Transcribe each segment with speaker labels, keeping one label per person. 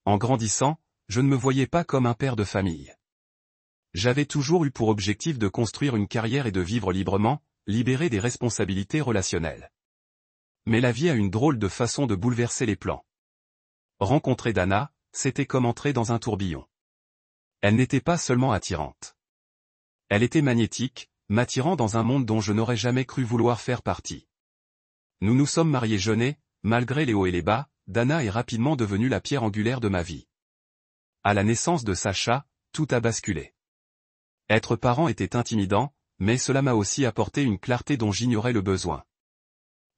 Speaker 1: En grandissant, je ne me voyais pas comme un père de famille. J'avais toujours eu pour objectif de construire une carrière et de vivre librement, libéré des responsabilités relationnelles. Mais la vie a une drôle de façon de bouleverser les plans. Rencontrer Dana, c'était comme entrer dans un tourbillon. Elle n'était pas seulement attirante. Elle était magnétique, m'attirant dans un monde dont je n'aurais jamais cru vouloir faire partie. Nous nous sommes mariés jeunes et, malgré les hauts et les bas, Dana est rapidement devenue la pierre angulaire de ma vie. À la naissance de Sacha, tout a basculé. Être parent était intimidant, mais cela m'a aussi apporté une clarté dont j'ignorais le besoin.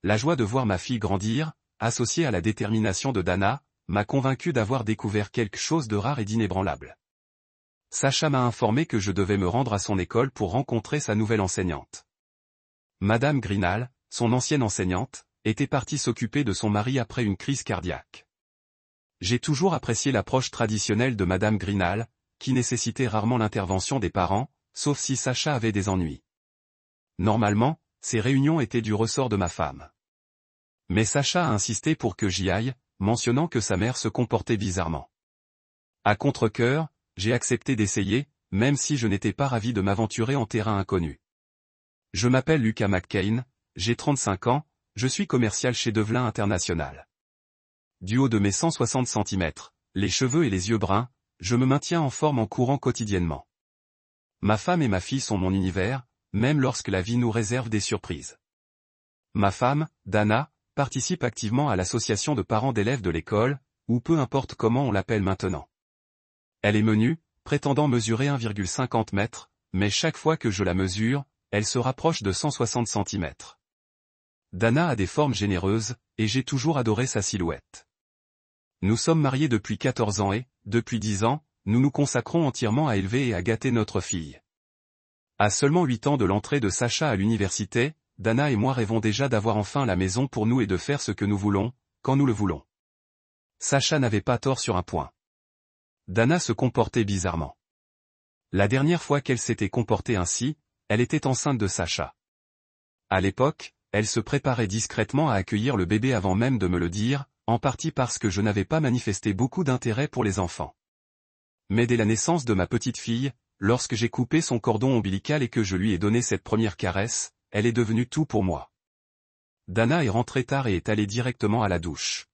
Speaker 1: La joie de voir ma fille grandir, associée à la détermination de Dana, m'a convaincu d'avoir découvert quelque chose de rare et d'inébranlable. Sacha m'a informé que je devais me rendre à son école pour rencontrer sa nouvelle enseignante. Madame Grinal, son ancienne enseignante, était partie s'occuper de son mari après une crise cardiaque. J'ai toujours apprécié l'approche traditionnelle de Madame Grinal, qui nécessitait rarement l'intervention des parents, sauf si Sacha avait des ennuis. Normalement, ces réunions étaient du ressort de ma femme. Mais Sacha a insisté pour que j'y aille, mentionnant que sa mère se comportait bizarrement. À contre-cœur, j'ai accepté d'essayer, même si je n'étais pas ravi de m'aventurer en terrain inconnu. Je m'appelle Lucas McCain, j'ai 35 ans, je suis commercial chez Develin International. Du haut de mes 160 cm, les cheveux et les yeux bruns, je me maintiens en forme en courant quotidiennement. Ma femme et ma fille sont mon univers, même lorsque la vie nous réserve des surprises. Ma femme, Dana, participe activement à l'association de parents d'élèves de l'école, ou peu importe comment on l'appelle maintenant. Elle est menue, prétendant mesurer 1,50 m, mais chaque fois que je la mesure, elle se rapproche de 160 cm. Dana a des formes généreuses, et j'ai toujours adoré sa silhouette. Nous sommes mariés depuis 14 ans et, depuis 10 ans, nous nous consacrons entièrement à élever et à gâter notre fille. À seulement 8 ans de l'entrée de Sacha à l'université, Dana et moi rêvons déjà d'avoir enfin la maison pour nous et de faire ce que nous voulons, quand nous le voulons. Sacha n'avait pas tort sur un point. Dana se comportait bizarrement. La dernière fois qu'elle s'était comportée ainsi, elle était enceinte de Sacha. À l'époque, elle se préparait discrètement à accueillir le bébé avant même de me le dire, en partie parce que je n'avais pas manifesté beaucoup d'intérêt pour les enfants. Mais dès la naissance de ma petite fille, lorsque j'ai coupé son cordon ombilical et que je lui ai donné cette première caresse, elle est devenue tout pour moi. Dana est rentrée tard et est allée directement à la douche.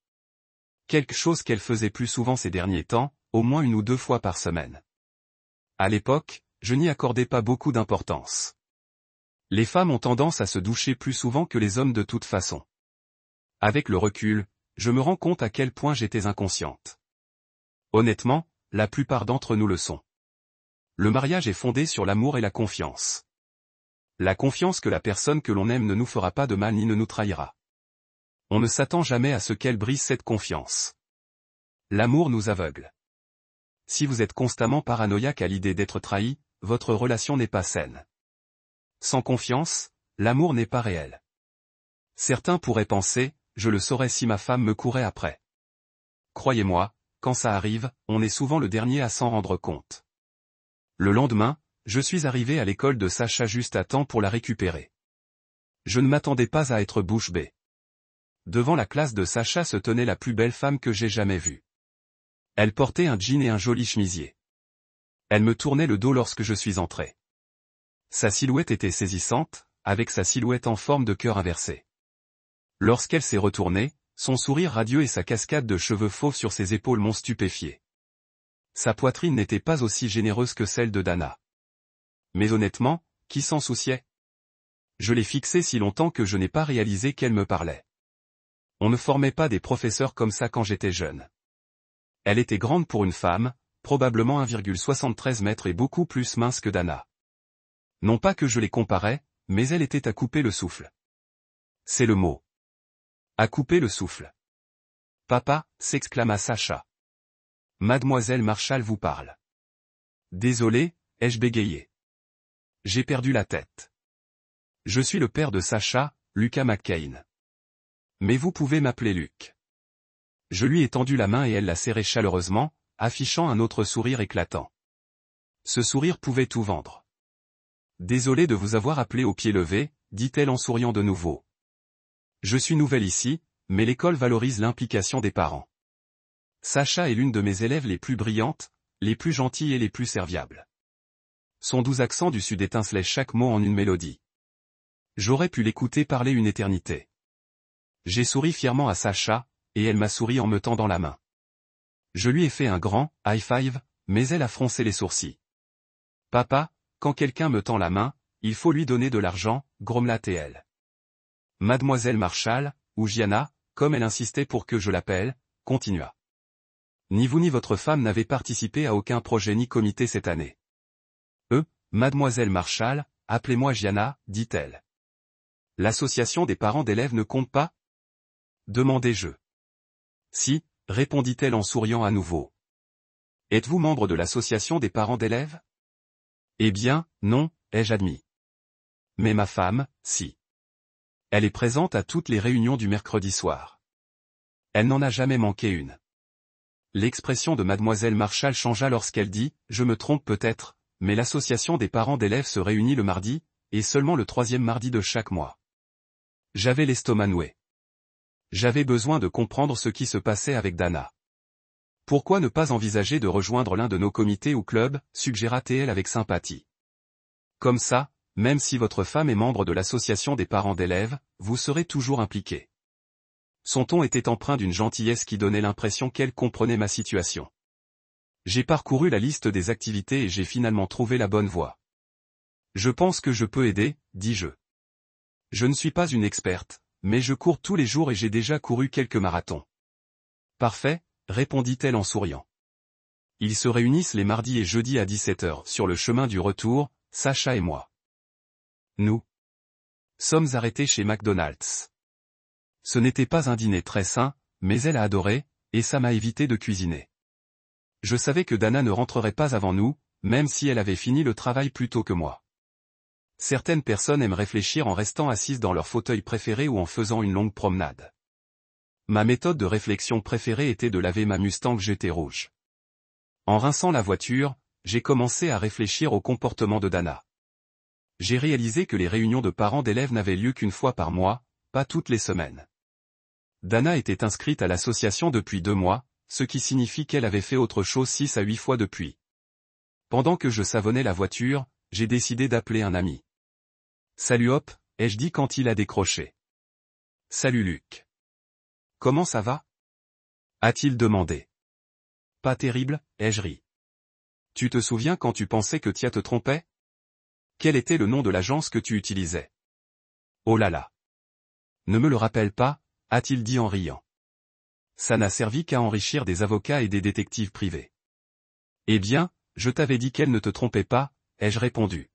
Speaker 1: Quelque chose qu'elle faisait plus souvent ces derniers temps, au moins 1 ou 2 fois par semaine. À l'époque, je n'y accordais pas beaucoup d'importance. Les femmes ont tendance à se doucher plus souvent que les hommes de toute façon. Avec le recul, je me rends compte à quel point j'étais inconsciente. Honnêtement, la plupart d'entre nous le sont. Le mariage est fondé sur l'amour et la confiance. La confiance que la personne que l'on aime ne nous fera pas de mal ni ne nous trahira. On ne s'attend jamais à ce qu'elle brise cette confiance. L'amour nous aveugle. Si vous êtes constamment paranoïaque à l'idée d'être trahi, votre relation n'est pas saine. Sans confiance, l'amour n'est pas réel. Certains pourraient penser, je le saurais si ma femme me courait après. Croyez-moi, quand ça arrive, on est souvent le dernier à s'en rendre compte. Le lendemain, je suis arrivé à l'école de Sacha juste à temps pour la récupérer. Je ne m'attendais pas à être bouche bée. Devant la classe de Sacha se tenait la plus belle femme que j'ai jamais vue. Elle portait un jean et un joli chemisier. Elle me tournait le dos lorsque je suis entré. Sa silhouette était saisissante, avec sa silhouette en forme de cœur inversé. Lorsqu'elle s'est retournée, son sourire radieux et sa cascade de cheveux fauves sur ses épaules m'ont stupéfié. Sa poitrine n'était pas aussi généreuse que celle de Dana. Mais honnêtement, qui s'en souciait? Je l'ai fixée si longtemps que je n'ai pas réalisé qu'elle me parlait. On ne formait pas des professeurs comme ça quand j'étais jeune. Elle était grande pour une femme, probablement 1,73 m et beaucoup plus mince que Dana. Non pas que je les comparais, mais elle était à couper le souffle. C'est le mot. À couper le souffle. Papa, s'exclama Sacha. Mademoiselle Marshall vous parle. Désolé, ai-je bégayé. J'ai perdu la tête. Je suis le père de Sacha, Lucas McCain. Mais vous pouvez m'appeler Luc. Je lui ai tendu la main et elle l'a serrée chaleureusement, affichant un autre sourire éclatant. Ce sourire pouvait tout vendre. Désolé de vous avoir appelé au pied levé, dit-elle en souriant de nouveau. Je suis nouvelle ici, mais l'école valorise l'implication des parents. Sacha est l'une de mes élèves les plus brillantes, les plus gentilles et les plus serviables. Son doux accent du sud étincelait chaque mot en une mélodie. J'aurais pu l'écouter parler une éternité. J'ai souri fièrement à Sacha, et elle m'a souri en me tendant la main. Je lui ai fait un grand « high five », mais elle a froncé les sourcils. « Papa, quand quelqu'un me tend la main, il faut lui donner de l'argent », grommela-t-elle. Mademoiselle Marshall, ou Gianna, comme elle insistait pour que je l'appelle, continua. Ni vous ni votre femme n'avez participé à aucun projet ni comité cette année. Mademoiselle Marshall, appelez-moi Gianna, dit-elle. L'association des parents d'élèves ne compte pas? Demandai-je. Si, répondit-elle en souriant à nouveau. Êtes-vous membre de l'association des parents d'élèves? Eh bien, non, ai-je admis. Mais ma femme, si. Elle est présente à toutes les réunions du mercredi soir. Elle n'en a jamais manqué une. L'expression de mademoiselle Marshall changea lorsqu'elle dit, je me trompe peut-être, mais l'association des parents d'élèves se réunit le mardi, et seulement le 3e mardi de chaque mois. J'avais l'estomac noué. J'avais besoin de comprendre ce qui se passait avec Dana. Pourquoi ne pas envisager de rejoindre l'un de nos comités ou clubs, suggéra-t-elle avec sympathie. Comme ça, même si votre femme est membre de l'association des parents d'élèves, vous serez toujours impliqué. Son ton était empreint d'une gentillesse qui donnait l'impression qu'elle comprenait ma situation. J'ai parcouru la liste des activités et j'ai finalement trouvé la bonne voie. Je pense que je peux aider, dis-je. Je ne suis pas une experte, mais je cours tous les jours et j'ai déjà couru quelques marathons. Parfait, répondit-elle en souriant. Ils se réunissent les mardis et jeudis à 17h sur le chemin du retour, Sacha et moi. Nous sommes arrêtés chez McDonald's. Ce n'était pas un dîner très sain, mais elle a adoré, et ça m'a évité de cuisiner. Je savais que Dana ne rentrerait pas avant nous, même si elle avait fini le travail plus tôt que moi. Certaines personnes aiment réfléchir en restant assises dans leur fauteuil préféré ou en faisant une longue promenade. Ma méthode de réflexion préférée était de laver ma Mustang GT rouge. En rinçant la voiture, j'ai commencé à réfléchir au comportement de Dana. J'ai réalisé que les réunions de parents d'élèves n'avaient lieu qu'une fois par mois, pas toutes les semaines. Dana était inscrite à l'association depuis 2 mois, ce qui signifie qu'elle avait fait autre chose 6 à 8 fois depuis. Pendant que je savonnais la voiture, j'ai décidé d'appeler un ami. Salut Hop, ai-je dit quand il a décroché. Salut Luc. Comment ça va? A-t-il demandé. Pas terrible, ai-je ri. Tu te souviens quand tu pensais que Tia te trompait? Quel était le nom de l'agence que tu utilisais? Oh là là. Ne me le rappelle pas, a-t-il dit en riant. Ça n'a servi qu'à enrichir des avocats et des détectives privés. Eh bien, je t'avais dit qu'elle ne te trompait pas, ai-je répondu.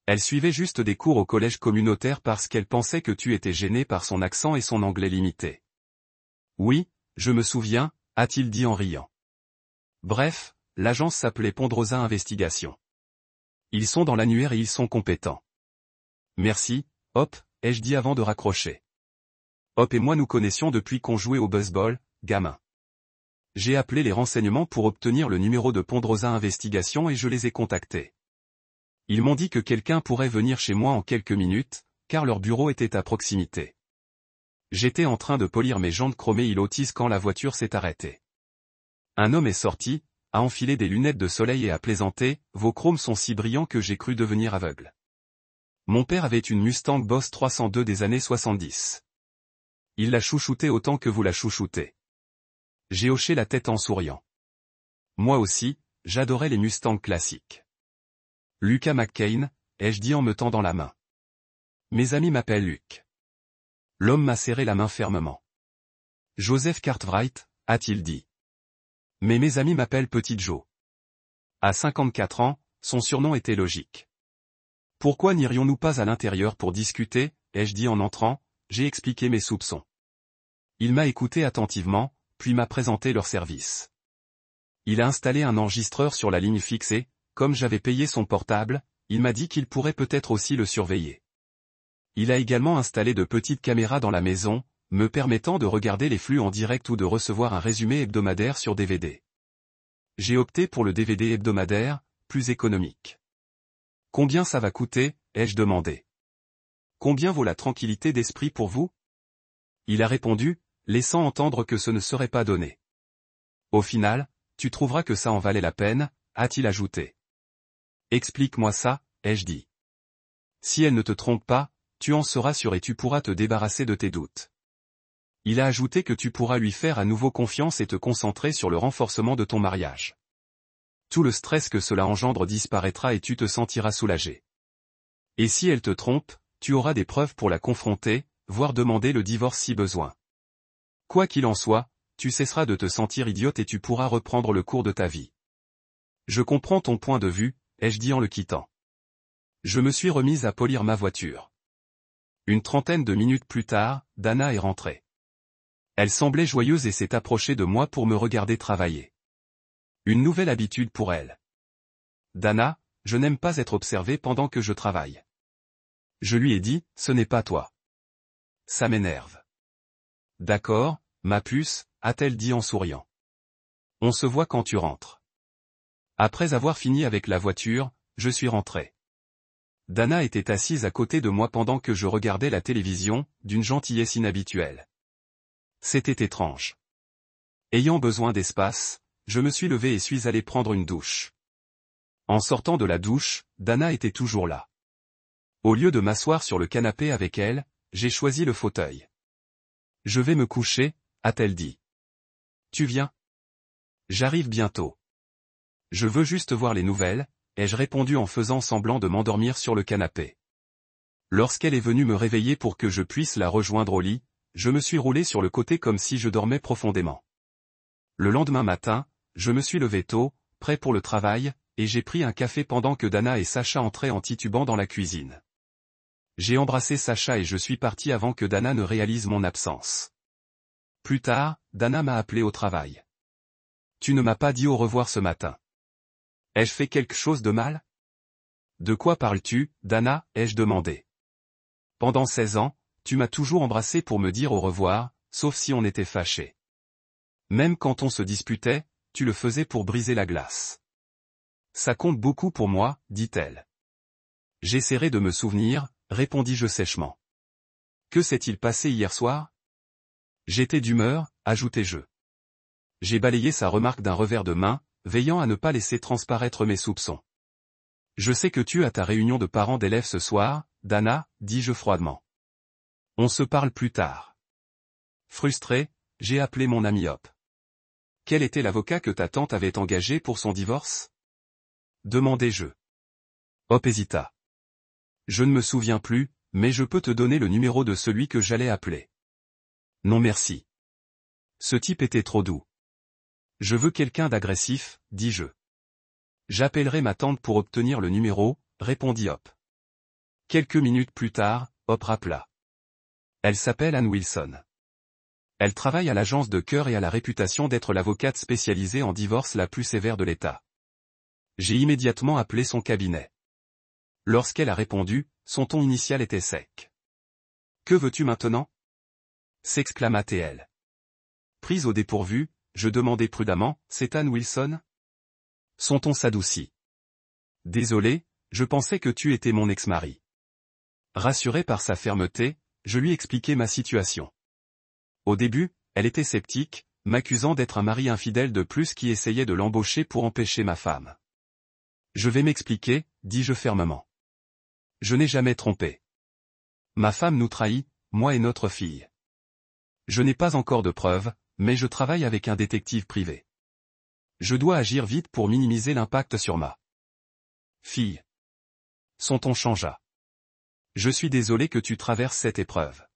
Speaker 1: Elle suivait juste des cours au collège communautaire parce qu'elle pensait que tu étais gêné par son accent et son anglais limité. Oui, je me souviens, a-t-il dit en riant. Bref, l'agence s'appelait Pondrosa Investigation. Ils sont dans l'annuaire et ils sont compétents. Merci, Hop, ai-je dit avant de raccrocher. Hop et moi nous connaissions depuis qu'on jouait au baseball, gamin. J'ai appelé les renseignements pour obtenir le numéro de Pondrosa Investigation et je les ai contactés. Ils m'ont dit que quelqu'un pourrait venir chez moi en quelques minutes, car leur bureau était à proximité. J'étais en train de polir mes jantes chromées Ilotis quand la voiture s'est arrêtée. Un homme est sorti, a enfilé des lunettes de soleil et a plaisanté, vos chromes sont si brillants que j'ai cru devenir aveugle. Mon père avait une Mustang Boss 302 des années 70. Il l'a chouchoutée autant que vous la chouchoutez. J'ai hoché la tête en souriant. Moi aussi, j'adorais les Mustangs classiques. Lucas McCain, ai-je dit en me tendant la main. Mes amis m'appellent Luc. L'homme m'a serré la main fermement. Joseph Cartwright, a-t-il dit. Mais mes amis m'appellent Petit Joe. À 54 ans, son surnom était logique. Pourquoi n'irions-nous pas à l'intérieur pour discuter, ai-je dit en entrant, j'ai expliqué mes soupçons. Il m'a écouté attentivement, puis m'a présenté leur service. Il a installé un enregistreur sur la ligne fixe et, comme j'avais payé son portable, il m'a dit qu'il pourrait peut-être aussi le surveiller. Il a également installé de petites caméras dans la maison, me permettant de regarder les flux en direct ou de recevoir un résumé hebdomadaire sur DVD. J'ai opté pour le DVD hebdomadaire, plus économique. Combien ça va coûter, ai-je demandé. Combien vaut la tranquillité d'esprit pour vous? Il a répondu, laissant entendre que ce ne serait pas donné. Au final, tu trouveras que ça en valait la peine, a-t-il ajouté. Explique-moi ça, ai-je dit. Si elle ne te trompe pas, tu en seras sûr et tu pourras te débarrasser de tes doutes. Il a ajouté que tu pourras lui faire à nouveau confiance et te concentrer sur le renforcement de ton mariage. Tout le stress que cela engendre disparaîtra et tu te sentiras soulagé. Et si elle te trompe, tu auras des preuves pour la confronter, voire demander le divorce si besoin. Quoi qu'il en soit, tu cesseras de te sentir idiote et tu pourras reprendre le cours de ta vie. Je comprends ton point de vue, ai-je dit en le quittant. Je me suis remise à polir ma voiture. Une trentaine de minutes plus tard, Dana est rentrée. Elle semblait joyeuse et s'est approchée de moi pour me regarder travailler. Une nouvelle habitude pour elle. Dana, je n'aime pas être observée pendant que je travaille. Je lui ai dit, ce n'est pas toi. Ça m'énerve. D'accord, ma puce, a-t-elle dit en souriant. On se voit quand tu rentres. Après avoir fini avec la voiture, je suis rentré. Dana était assise à côté de moi pendant que je regardais la télévision, d'une gentillesse inhabituelle. C'était étrange. Ayant besoin d'espace, je me suis levé et suis allé prendre une douche. En sortant de la douche, Dana était toujours là. Au lieu de m'asseoir sur le canapé avec elle, j'ai choisi le fauteuil. Je vais me coucher, a-t-elle dit. Tu viens? J'arrive bientôt. Je veux juste voir les nouvelles, ai-je répondu en faisant semblant de m'endormir sur le canapé. Lorsqu'elle est venue me réveiller pour que je puisse la rejoindre au lit, je me suis roulé sur le côté comme si je dormais profondément. Le lendemain matin, je me suis levé tôt, prêt pour le travail, et j'ai pris un café pendant que Dana et Sacha entraient en titubant dans la cuisine. J'ai embrassé Sacha et je suis parti avant que Dana ne réalise mon absence. Plus tard, Dana m'a appelé au travail. Tu ne m'as pas dit au revoir ce matin. Ai-je fait quelque chose de mal? De quoi parles-tu, Dana, ai-je demandé. Pendant 16 ans, tu m'as toujours embrassé pour me dire au revoir, sauf si on était fâchés. Même quand on se disputait, tu le faisais pour briser la glace. Ça compte beaucoup pour moi, dit-elle. J'essaierai de me souvenir, répondis-je sèchement. Que s'est-il passé hier soir? J'étais d'humeur, ajoutai-je. J'ai balayé sa remarque d'un revers de main, veillant à ne pas laisser transparaître mes soupçons. Je sais que tu as ta réunion de parents d'élèves ce soir, Dana, dis-je froidement. On se parle plus tard. Frustré, j'ai appelé mon ami Hop. Quel était l'avocat que ta tante avait engagé pour son divorce? Demandai-je. Hop hésita. Je ne me souviens plus, mais je peux te donner le numéro de celui que j'allais appeler. Non merci. Ce type était trop doux. Je veux quelqu'un d'agressif, dis-je. J'appellerai ma tante pour obtenir le numéro, répondit Hop. Quelques minutes plus tard, Hop rappela. Elle s'appelle Anne Wilson. Elle travaille à l'agence de cœur et a la réputation d'être l'avocate spécialisée en divorce la plus sévère de l'État. J'ai immédiatement appelé son cabinet. Lorsqu'elle a répondu, son ton initial était sec. Que veux-tu maintenant? S'exclama-t-elle. Prise au dépourvu, je demandai prudemment, c'est Anne Wilson? Son ton s'adoucit. Désolé, je pensais que tu étais mon ex-mari. Rassuré par sa fermeté, je lui expliquai ma situation. Au début, elle était sceptique, m'accusant d'être un mari infidèle de plus qui essayait de l'embaucher pour empêcher ma femme. Je vais m'expliquer, dis-je fermement. Je n'ai jamais trompé. Ma femme nous trahit, moi et notre fille. Je n'ai pas encore de preuves, mais je travaille avec un détective privé. Je dois agir vite pour minimiser l'impact sur ma fille. Son ton changea. Je suis désolé que tu traverses cette épreuve.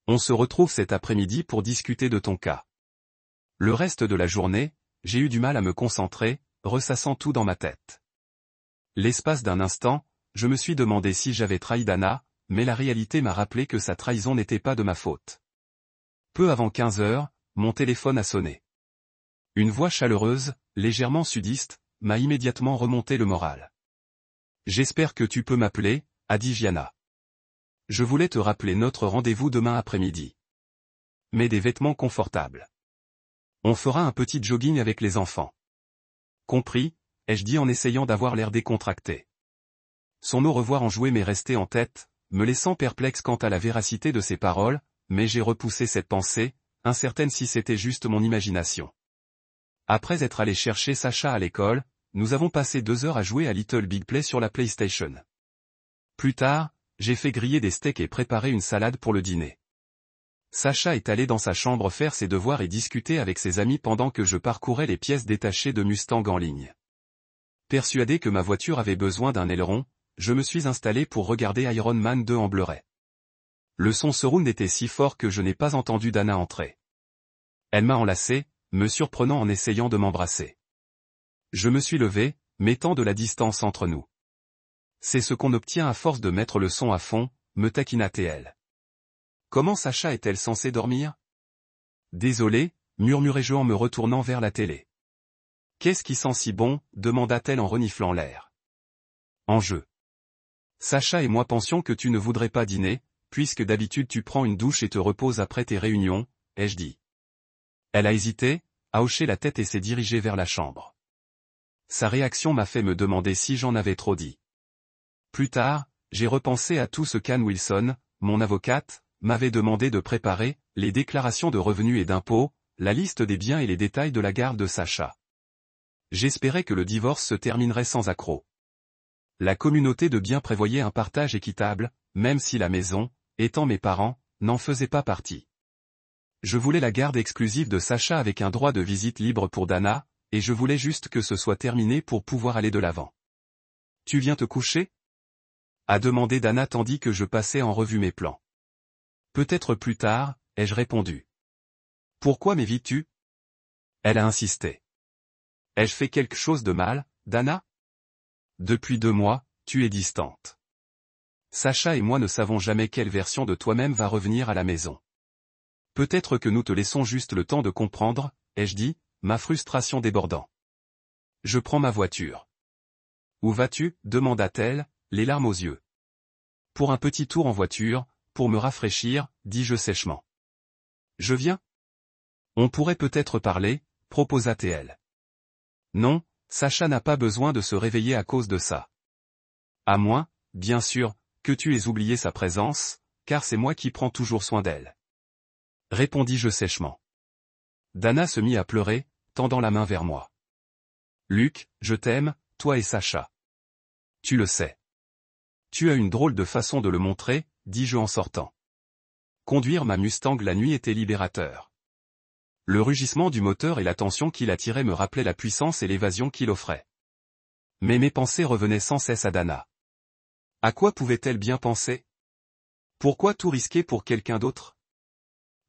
Speaker 1: On se retrouve cet après-midi pour discuter de ton cas. Le reste de la journée, j'ai eu du mal à me concentrer, ressassant tout dans ma tête. L'espace d'un instant, je me suis demandé si j'avais trahi Dana, mais la réalité m'a rappelé que sa trahison n'était pas de ma faute. Peu avant 15 heures, mon téléphone a sonné. Une voix chaleureuse, légèrement sudiste, m'a immédiatement remonté le moral. J'espère que tu peux m'appeler, a dit Gianna. Je voulais te rappeler notre rendez-vous demain après-midi. Mets des vêtements confortables. On fera un petit jogging avec les enfants. Compris, ai-je dit en essayant d'avoir l'air décontracté. Son au revoir enjoué m'est resté en tête, me laissant perplexe quant à la véracité de ses paroles, mais j'ai repoussé cette pensée, incertaine si c'était juste mon imagination. Après être allé chercher Sacha à l'école, nous avons passé 2 heures à jouer à Little Big Play sur la PlayStation. Plus tard, j'ai fait griller des steaks et préparer une salade pour le dîner. Sacha est allé dans sa chambre faire ses devoirs et discuter avec ses amis pendant que je parcourais les pièces détachées de Mustang en ligne. Persuadé que ma voiture avait besoin d'un aileron, je me suis installé pour regarder Iron Man 2 en Blu-ray. Le son surround était si fort que je n'ai pas entendu Dana entrer. Elle m'a enlacé, me surprenant en essayant de m'embrasser. Je me suis levé, mettant de la distance entre nous. C'est ce qu'on obtient à force de mettre le son à fond, me taquina-t-elle. Comment Sacha est-elle censée dormir? Désolé, murmurai-je en me retournant vers la télé. Qu'est-ce qui sent si bon? Demanda-t-elle en reniflant l'air. En jeu. Sacha et moi pensions que tu ne voudrais pas dîner, puisque d'habitude tu prends une douche et te reposes après tes réunions, ai-je dit. Elle a hésité, a hoché la tête et s'est dirigée vers la chambre. Sa réaction m'a fait me demander si j'en avais trop dit. Plus tard, j'ai repensé à tout ce qu'Ann Wilson, mon avocate, m'avait demandé de préparer, les déclarations de revenus et d'impôts, la liste des biens et les détails de la garde de Sacha. J'espérais que le divorce se terminerait sans accroc. La communauté de biens prévoyait un partage équitable, même si la maison, étant mes parents, n'en faisait pas partie. Je voulais la garde exclusive de Sacha avec un droit de visite libre pour Dana, et je voulais juste que ce soit terminé pour pouvoir aller de l'avant. « Tu viens te coucher ?» a demandé Dana tandis que je passais en revue mes plans. « Peut-être plus tard », ai-je répondu. « Pourquoi m'évites-tu » Elle a insisté. « Ai-je fait quelque chose de mal, Dana ? Depuis 2 mois, tu es distante. Sacha et moi ne savons jamais quelle version de toi-même va revenir à la maison. Peut-être que nous te laissons juste le temps de comprendre, ai-je dit, ma frustration débordant. Je prends ma voiture. Où vas-tu ? Demanda-t-elle, les larmes aux yeux. Pour un petit tour en voiture, pour me rafraîchir, dis-je sèchement. Je viens ? On pourrait peut-être parler, proposa-t-elle. Non, Sacha n'a pas besoin de se réveiller à cause de ça. À moins, bien sûr, que tu aies oublié sa présence, car c'est moi qui prends toujours soin d'elle. Répondis-je sèchement. Dana se mit à pleurer, tendant la main vers moi. Luc, je t'aime, toi et Sacha. Tu le sais. Tu as une drôle de façon de le montrer, dis-je en sortant. Conduire ma Mustang la nuit était libérateur. Le rugissement du moteur et la tension qu'il attirait me rappelaient la puissance et l'évasion qu'il offrait. Mais mes pensées revenaient sans cesse à Dana. À quoi pouvait-elle bien penser? Pourquoi tout risquer pour quelqu'un d'autre?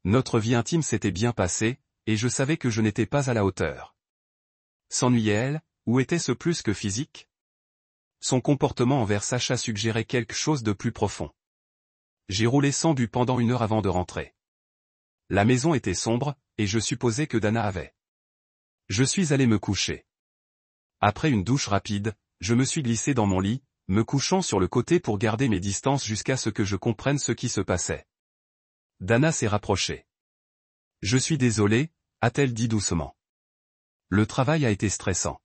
Speaker 1: Notre vie intime s'était bien passée, et je savais que je n'étais pas à la hauteur. S'ennuyait-elle, ou était-ce plus que physique? Son comportement envers Sacha suggérait quelque chose de plus profond. J'ai roulé sans but pendant 1 heure avant de rentrer. La maison était sombre, et je supposais que Dana avait. Je suis allé me coucher. Après une douche rapide, je me suis glissé dans mon lit, me couchant sur le côté pour garder mes distances jusqu'à ce que je comprenne ce qui se passait. Dana s'est rapprochée. « Je suis désolé », a-t-elle dit doucement. Le travail a été stressant.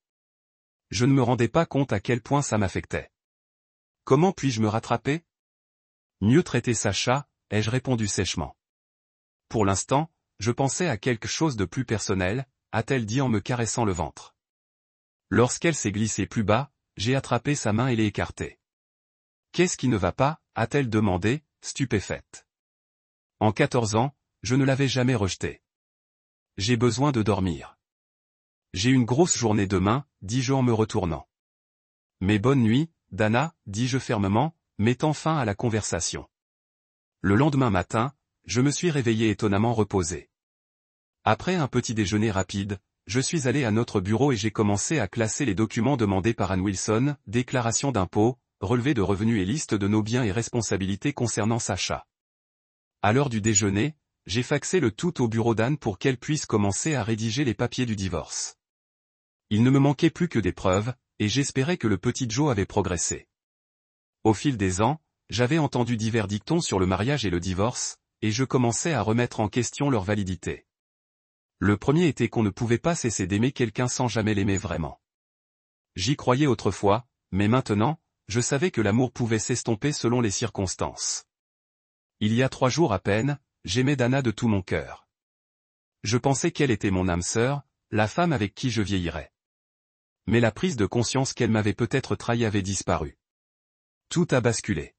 Speaker 1: Je ne me rendais pas compte à quel point ça m'affectait. Comment puis-je me rattraper? Mieux traiter Sacha, ai-je répondu sèchement. Pour l'instant, je pensais à quelque chose de plus personnel, a-t-elle dit en me caressant le ventre. Lorsqu'elle s'est glissée plus bas, j'ai attrapé sa main et l'ai écartée. Qu'est-ce qui ne va pas, a-t-elle demandé, stupéfaite. En 14 ans, je ne l'avais jamais rejetée. J'ai besoin de dormir. J'ai une grosse journée demain, dis-je en me retournant. Mais bonne nuit, Dana, dis-je fermement, mettant fin à la conversation. Le lendemain matin, je me suis réveillé étonnamment reposé. Après un petit déjeuner rapide, je suis allé à notre bureau et j'ai commencé à classer les documents demandés par Ann Wilson, déclaration d'impôts, relevé de revenus et liste de nos biens et responsabilités concernant Sacha. À l'heure du déjeuner, j'ai faxé le tout au bureau d'Anne pour qu'elle puisse commencer à rédiger les papiers du divorce. Il ne me manquait plus que des preuves, et j'espérais que le petit Joe avait progressé. Au fil des ans, j'avais entendu divers dictons sur le mariage et le divorce, et je commençais à remettre en question leur validité. Le premier était qu'on ne pouvait pas cesser d'aimer quelqu'un sans jamais l'aimer vraiment. J'y croyais autrefois, mais maintenant, je savais que l'amour pouvait s'estomper selon les circonstances. Il y a 3 jours à peine, j'aimais Dana de tout mon cœur. Je pensais qu'elle était mon âme sœur, la femme avec qui je vieillirais. Mais la prise de conscience qu'elle m'avait peut-être trahi avait disparu. Tout a basculé.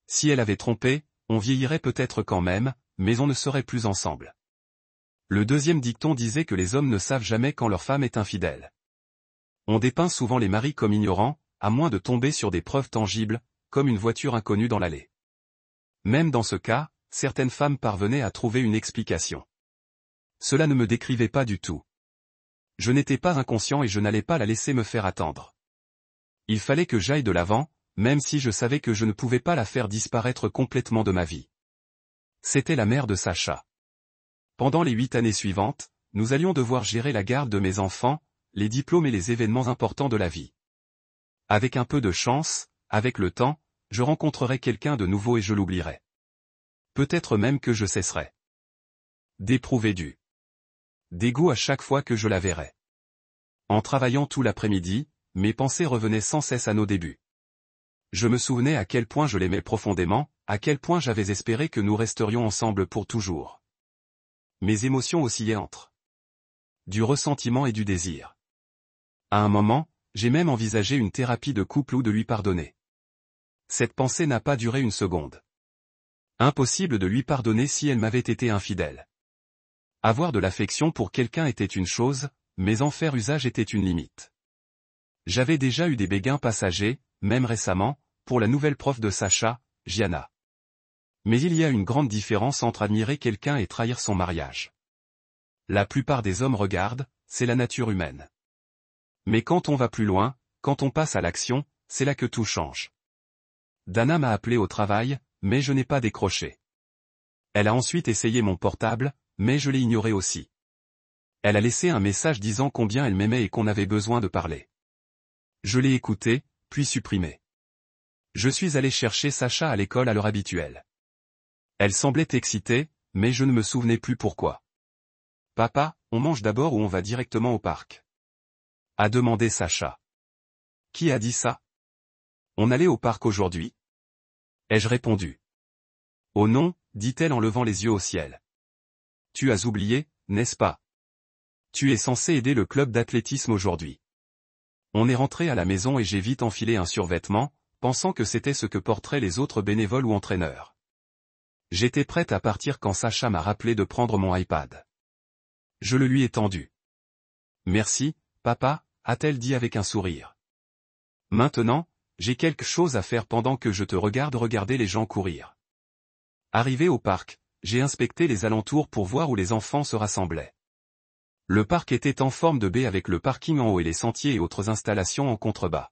Speaker 1: Si elle avait trompé, on vieillirait peut-être quand même, mais on ne serait plus ensemble. Le deuxième dicton disait que les hommes ne savent jamais quand leur femme est infidèle. On dépeint souvent les maris comme ignorants, à moins de tomber sur des preuves tangibles, comme une voiture inconnue dans l'allée. Même dans ce cas, certaines femmes parvenaient à trouver une explication. Cela ne me décrivait pas du tout. Je n'étais pas inconscient et je n'allais pas la laisser me faire attendre. Il fallait que j'aille de l'avant, même si je savais que je ne pouvais pas la faire disparaître complètement de ma vie. C'était la mère de Sacha. Pendant les 8 années suivantes, nous allions devoir gérer la garde de mes enfants, les diplômes et les événements importants de la vie. Avec un peu de chance, avec le temps, je rencontrerai quelqu'un de nouveau et je l'oublierai. Peut-être même que je cesserai d'éprouver du dégoût à chaque fois que je la verrai. En travaillant tout l'après-midi, mes pensées revenaient sans cesse à nos débuts. Je me souvenais à quel point je l'aimais profondément, à quel point j'avais espéré que nous resterions ensemble pour toujours. Mes émotions oscillaient entre du ressentiment et du désir. À un moment, j'ai même envisagé une thérapie de couple ou de lui pardonner. Cette pensée n'a pas duré une seconde. Impossible de lui pardonner si elle m'avait été infidèle. Avoir de l'affection pour quelqu'un était une chose, mais en faire usage était une limite. J'avais déjà eu des béguins passagers, même récemment, pour la nouvelle prof de Sacha, Gianna. Mais il y a une grande différence entre admirer quelqu'un et trahir son mariage. La plupart des hommes regardent, c'est la nature humaine. Mais quand on va plus loin, quand on passe à l'action, c'est là que tout change. Dana m'a appelé au travail, mais je n'ai pas décroché. Elle a ensuite essayé mon portable, mais je l'ai ignoré aussi. Elle a laissé un message disant combien elle m'aimait et qu'on avait besoin de parler. Je l'ai écouté, puis supprimé. Je suis allé chercher Sacha à l'école à l'heure habituelle. Elle semblait excitée, mais je ne me souvenais plus pourquoi. « Papa, on mange d'abord ou on va directement au parc ?» a demandé Sacha. « Qui a dit ça ? On allait au parc aujourd'hui ?» ai-je répondu. « Oh non » dit-elle en levant les yeux au ciel. « Tu as oublié, n'est-ce pas ? Tu es censé aider le club d'athlétisme aujourd'hui. » On est rentré à la maison et j'ai vite enfilé un survêtement, pensant que c'était ce que porteraient les autres bénévoles ou entraîneurs. J'étais prête à partir quand Sacha m'a rappelé de prendre mon iPad. Je le lui ai tendu. « Merci, papa » a-t-elle dit avec un sourire. « Maintenant, j'ai quelque chose à faire pendant que je te regarde regarder les gens courir. » Arrivé au parc, j'ai inspecté les alentours pour voir où les enfants se rassemblaient. Le parc était en forme de baie avec le parking en haut et les sentiers et autres installations en contrebas.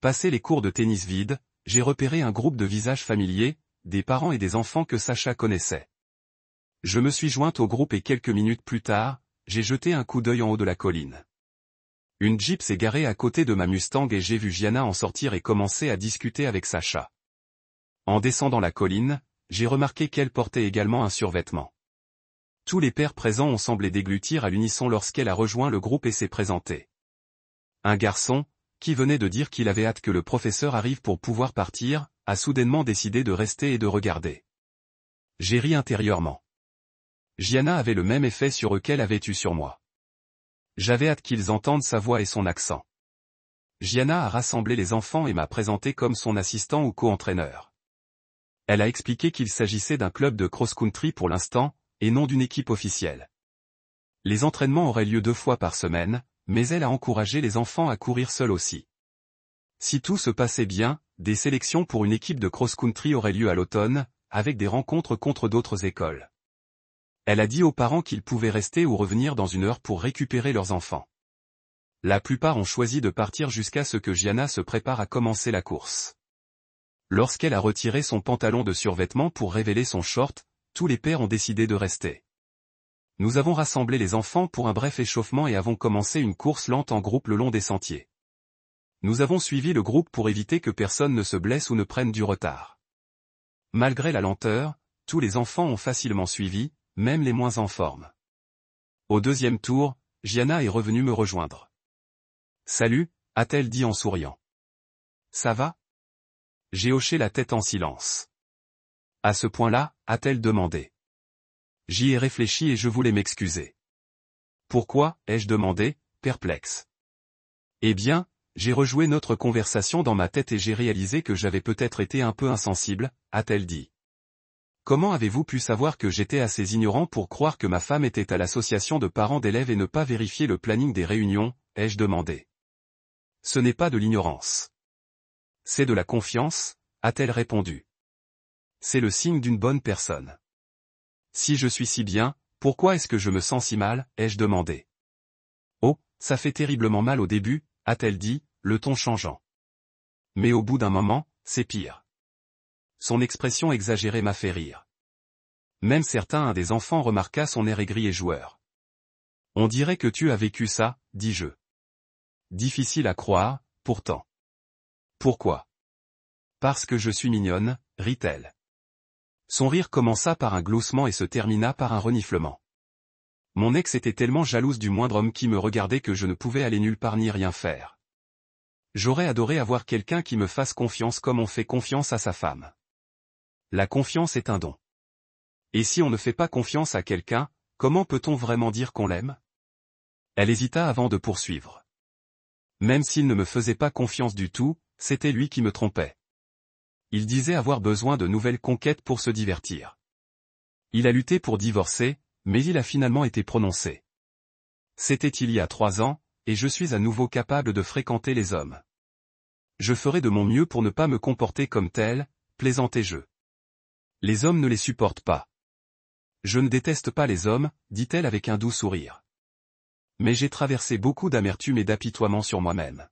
Speaker 1: Passé les cours de tennis vides, j'ai repéré un groupe de visages familiers, des parents et des enfants que Sacha connaissait. Je me suis jointe au groupe et quelques minutes plus tard, j'ai jeté un coup d'œil en haut de la colline. Une Jeep s'est garée à côté de ma Mustang et j'ai vu Gianna en sortir et commencer à discuter avec Sacha. En descendant la colline, j'ai remarqué qu'elle portait également un survêtement. Tous les pères présents ont semblé déglutir à l'unisson lorsqu'elle a rejoint le groupe et s'est présentée. Un garçon, qui venait de dire qu'il avait hâte que le professeur arrive pour pouvoir partir, a soudainement décidé de rester et de regarder. J'ai ri intérieurement. Gianna avait le même effet sur eux qu'elle avait eu sur moi. J'avais hâte qu'ils entendent sa voix et son accent. Gianna a rassemblé les enfants et m'a présenté comme son assistant ou co-entraîneur. Elle a expliqué qu'il s'agissait d'un club de cross-country pour l'instant, et non d'une équipe officielle. Les entraînements auraient lieu 2 fois par semaine, mais elle a encouragé les enfants à courir seuls aussi. Si tout se passait bien, des sélections pour une équipe de cross-country auraient lieu à l'automne, avec des rencontres contre d'autres écoles. Elle a dit aux parents qu'ils pouvaient rester ou revenir dans 1 heure pour récupérer leurs enfants. La plupart ont choisi de partir jusqu'à ce que Gianna se prépare à commencer la course. Lorsqu'elle a retiré son pantalon de survêtement pour révéler son short, tous les pères ont décidé de rester. Nous avons rassemblé les enfants pour un bref échauffement et avons commencé une course lente en groupe le long des sentiers. Nous avons suivi le groupe pour éviter que personne ne se blesse ou ne prenne du retard. Malgré la lenteur, tous les enfants ont facilement suivi, même les moins en forme. Au 2e tour, Gianna est revenue me rejoindre. « Salut » a-t-elle dit en souriant. « Ça va ?» J'ai hoché la tête en silence. « À ce point-là » a-t-elle demandé. J'y ai réfléchi et je voulais m'excuser. Pourquoi, ai-je demandé, perplexe. Eh bien, j'ai rejoué notre conversation dans ma tête et j'ai réalisé que j'avais peut-être été un peu insensible, a-t-elle dit. Comment avez-vous pu savoir que j'étais assez ignorant pour croire que ma femme était à l'association de parents d'élèves et ne pas vérifier le planning des réunions, ai-je demandé. Ce n'est pas de l'ignorance. C'est de la confiance, a-t-elle répondu. C'est le signe d'une bonne personne. Si je suis si bien, pourquoi est-ce que je me sens si mal, ai-je demandé. Oh, ça fait terriblement mal au début, a-t-elle dit, le ton changeant. Mais au bout d'un moment, c'est pire. Son expression exagérée m'a fait rire. Même un des enfants remarqua son air aigri et joueur. On dirait que tu as vécu ça, dis-je. Difficile à croire, pourtant. Pourquoi? Parce que je suis mignonne, rit-elle. Son rire commença par un gloussement et se termina par un reniflement. Mon ex était tellement jalouse du moindre homme qui me regardait que je ne pouvais aller nulle part ni rien faire. J'aurais adoré avoir quelqu'un qui me fasse confiance comme on fait confiance à sa femme. La confiance est un don. Et si on ne fait pas confiance à quelqu'un, comment peut-on vraiment dire qu'on l'aime? Elle hésita avant de poursuivre. Même s'il ne me faisait pas confiance du tout, c'était lui qui me trompait. Il disait avoir besoin de nouvelles conquêtes pour se divertir. Il a lutté pour divorcer, mais il a finalement été prononcé. C'était il y a 3 ans, et je suis à nouveau capable de fréquenter les hommes. Je ferai de mon mieux pour ne pas me comporter comme tel, plaisantai-je. Les hommes ne les supportent pas. Je ne déteste pas les hommes, dit-elle avec un doux sourire. Mais j'ai traversé beaucoup d'amertume et d'apitoiement sur moi-même.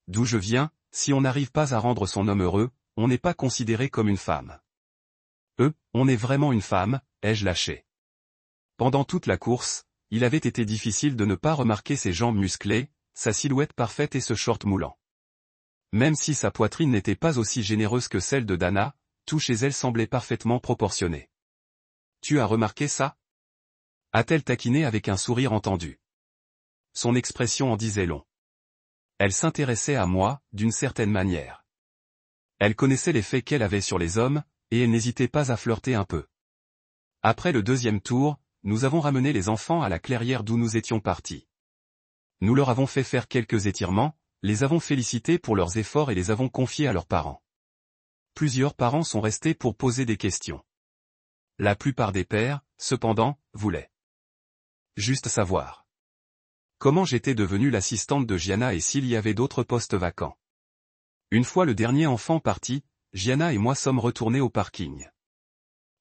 Speaker 1: D'où je viens, si on n'arrive pas à rendre son homme heureux, on n'est pas considéré comme une femme. On est vraiment une femme, ai-je lâché. Pendant toute la course, il avait été difficile de ne pas remarquer ses jambes musclées, sa silhouette parfaite et ce short moulant. Même si sa poitrine n'était pas aussi généreuse que celle de Dana, tout chez elle semblait parfaitement proportionné. Tu as remarqué ça? A-t-elle taquiné avec un sourire entendu. Son expression en disait long. Elle s'intéressait à moi, d'une certaine manière. Elle connaissait l'effet qu'elle avait sur les hommes, et elle n'hésitait pas à flirter un peu. Après le 2e tour, nous avons ramené les enfants à la clairière d'où nous étions partis. Nous leur avons fait faire quelques étirements, les avons félicités pour leurs efforts et les avons confiés à leurs parents. Plusieurs parents sont restés pour poser des questions. La plupart des pères, cependant, voulaient juste savoir comment j'étais devenue l'assistante de Gianna et s'il y avait d'autres postes vacants. Une fois le dernier enfant parti, Gianna et moi sommes retournés au parking.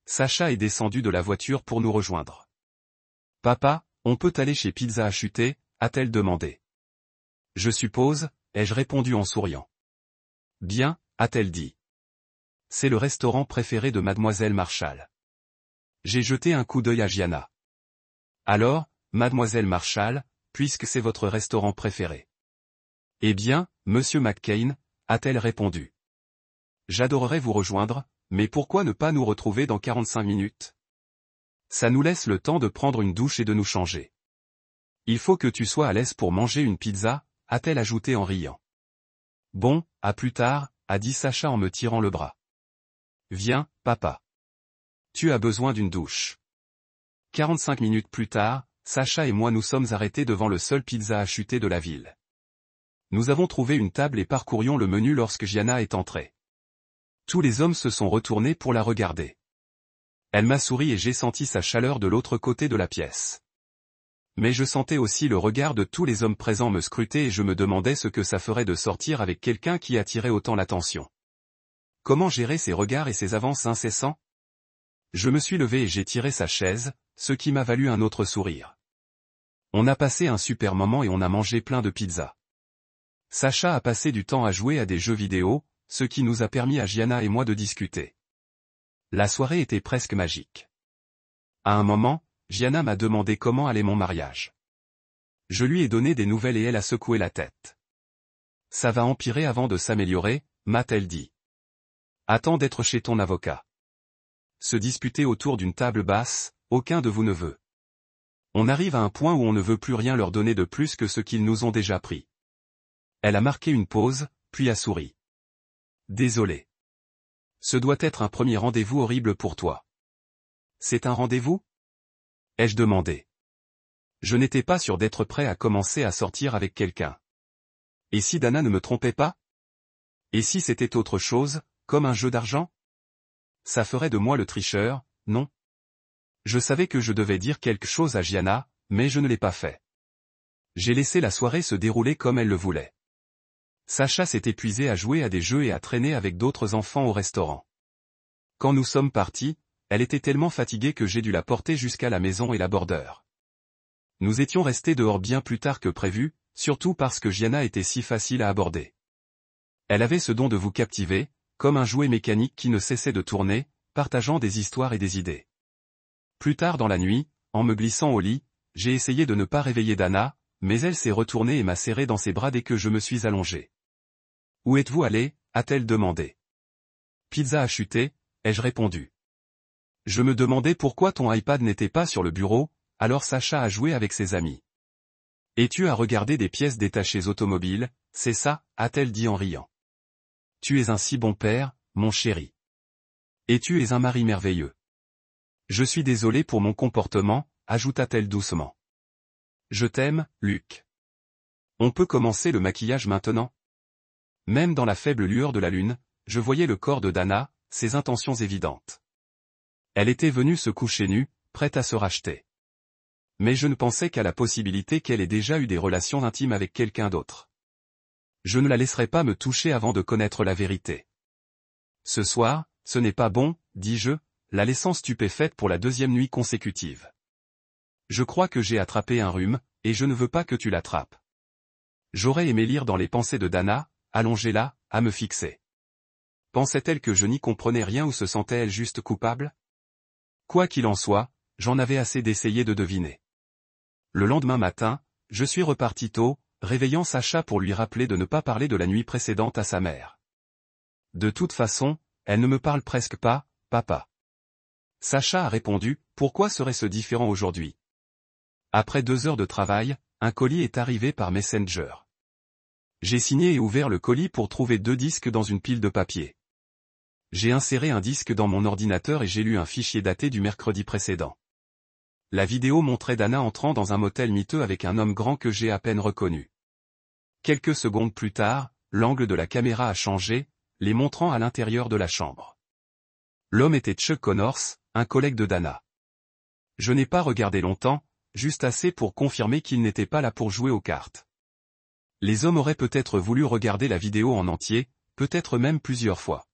Speaker 1: Sacha est descendu de la voiture pour nous rejoindre. « Papa, on peut aller chez Pizza Achuté ?» a-t-elle demandé. « Je suppose » ai-je répondu en souriant. « Bien » a-t-elle dit. « C'est le restaurant préféré de Mademoiselle Marshall. » J'ai jeté un coup d'œil à Gianna. « Alors, Mademoiselle Marshall, puisque c'est votre restaurant préféré. »« Eh bien, Monsieur McCain » a-t-elle répondu. « J'adorerais vous rejoindre, mais pourquoi ne pas nous retrouver dans 45 minutes? Ça nous laisse le temps de prendre une douche et de nous changer. Il faut que tu sois à l'aise pour manger une pizza, a-t-elle ajouté en riant. Bon, à plus tard, a dit Sacha en me tirant le bras. Viens, papa. Tu as besoin d'une douche. 45 minutes plus tard, Sacha et moi nous sommes arrêtés devant le seul Pizza Achuté de la ville. Nous avons trouvé une table et parcourions le menu lorsque Gianna est entrée. Tous les hommes se sont retournés pour la regarder. Elle m'a souri et j'ai senti sa chaleur de l'autre côté de la pièce. Mais je sentais aussi le regard de tous les hommes présents me scruter et je me demandais ce que ça ferait de sortir avec quelqu'un qui attirait autant l'attention. Comment gérer ces regards et ces avances incessants? Je me suis levé et j'ai tiré sa chaise, ce qui m'a valu un autre sourire. On a passé un super moment et on a mangé plein de pizzas. Sacha a passé du temps à jouer à des jeux vidéo, ce qui nous a permis à Gianna et moi de discuter. La soirée était presque magique. À un moment, Gianna m'a demandé comment allait mon mariage. Je lui ai donné des nouvelles et elle a secoué la tête. Ça va empirer avant de s'améliorer, m'a-t-elle dit. Attends d'être chez ton avocat. Se disputer autour d'une table basse, aucun de vous ne veut. On arrive à un point où on ne veut plus rien leur donner de plus que ce qu'ils nous ont déjà pris. Elle a marqué une pause, puis a souri. Désolé. Ce doit être un premier rendez-vous horrible pour toi. C'est un rendez-vous? Ai-je demandé. Je n'étais pas sûr d'être prêt à commencer à sortir avec quelqu'un. Et si Dana ne me trompait pas? Et si c'était autre chose, comme un jeu d'argent? Ça ferait de moi le tricheur, non? Je savais que je devais dire quelque chose à Gianna, mais je ne l'ai pas fait. J'ai laissé la soirée se dérouler comme elle le voulait. Sacha s'est épuisée à jouer à des jeux et à traîner avec d'autres enfants au restaurant. Quand nous sommes partis, elle était tellement fatiguée que j'ai dû la porter jusqu'à la maison et la border. Nous étions restés dehors bien plus tard que prévu, surtout parce que Gianna était si facile à aborder. Elle avait ce don de vous captiver, comme un jouet mécanique qui ne cessait de tourner, partageant des histoires et des idées. Plus tard dans la nuit, en me glissant au lit, j'ai essayé de ne pas réveiller Dana, mais elle s'est retournée et m'a serré dans ses bras dès que je me suis allongé. « Où êtes-vous allé ?» a-t-elle demandé. « Pizza a chuté », ai-je répondu. Je me demandais pourquoi ton iPad n'était pas sur le bureau, alors Sacha a joué avec ses amis. « Et tu as regardé des pièces détachées automobiles, c'est ça ?» a-t-elle dit en riant. « Tu es un si bon père, mon chéri. Et tu es un mari merveilleux. Je suis désolé pour mon comportement, ajouta-t-elle doucement. Je t'aime, Luc. On peut commencer le maquillage maintenant? Même dans la faible lueur de la lune, je voyais le corps de Dana, ses intentions évidentes. Elle était venue se coucher nue, prête à se racheter. Mais je ne pensais qu'à la possibilité qu'elle ait déjà eu des relations intimes avec quelqu'un d'autre. Je ne la laisserai pas me toucher avant de connaître la vérité. Ce soir, ce n'est pas bon, dis-je, la laissant stupéfaite pour la deuxième nuit consécutive. Je crois que j'ai attrapé un rhume, et je ne veux pas que tu l'attrapes. J'aurais aimé lire dans les pensées de Dana, allongée là, à me fixer. Pensait-elle que je n'y comprenais rien ou se sentait-elle juste coupable? Quoi qu'il en soit, j'en avais assez d'essayer de deviner. Le lendemain matin, je suis reparti tôt, réveillant Sacha pour lui rappeler de ne pas parler de la nuit précédente à sa mère. De toute façon, elle ne me parle presque pas, papa. Sacha a répondu, pourquoi serait-ce différent aujourd'hui? Après 2 heures de travail, un colis est arrivé par Messenger. J'ai signé et ouvert le colis pour trouver 2 disques dans une pile de papier. J'ai inséré un disque dans mon ordinateur et j'ai lu un fichier daté du mercredi précédent. La vidéo montrait Dana entrant dans un motel miteux avec un homme grand que j'ai à peine reconnu. Quelques secondes plus tard, l'angle de la caméra a changé, les montrant à l'intérieur de la chambre. L'homme était Chuck Connors, un collègue de Dana. Je n'ai pas regardé longtemps, juste assez pour confirmer qu'il n'était pas là pour jouer aux cartes. Les hommes auraient peut-être voulu regarder la vidéo en entier, peut-être même plusieurs fois.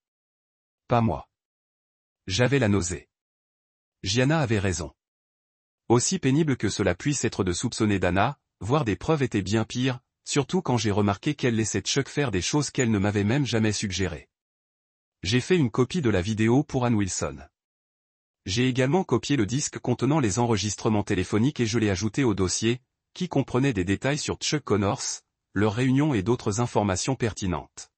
Speaker 1: Pas moi. J'avais la nausée. Gianna avait raison. Aussi pénible que cela puisse être de soupçonner Dana, voir des preuves était bien pire, surtout quand j'ai remarqué qu'elle laissait Chuck faire des choses qu'elle ne m'avait même jamais suggérées. J'ai fait une copie de la vidéo pour Ann Wilson. J'ai également copié le disque contenant les enregistrements téléphoniques et je l'ai ajouté au dossier, qui comprenait des détails sur Chuck Connors, leur réunion et d'autres informations pertinentes.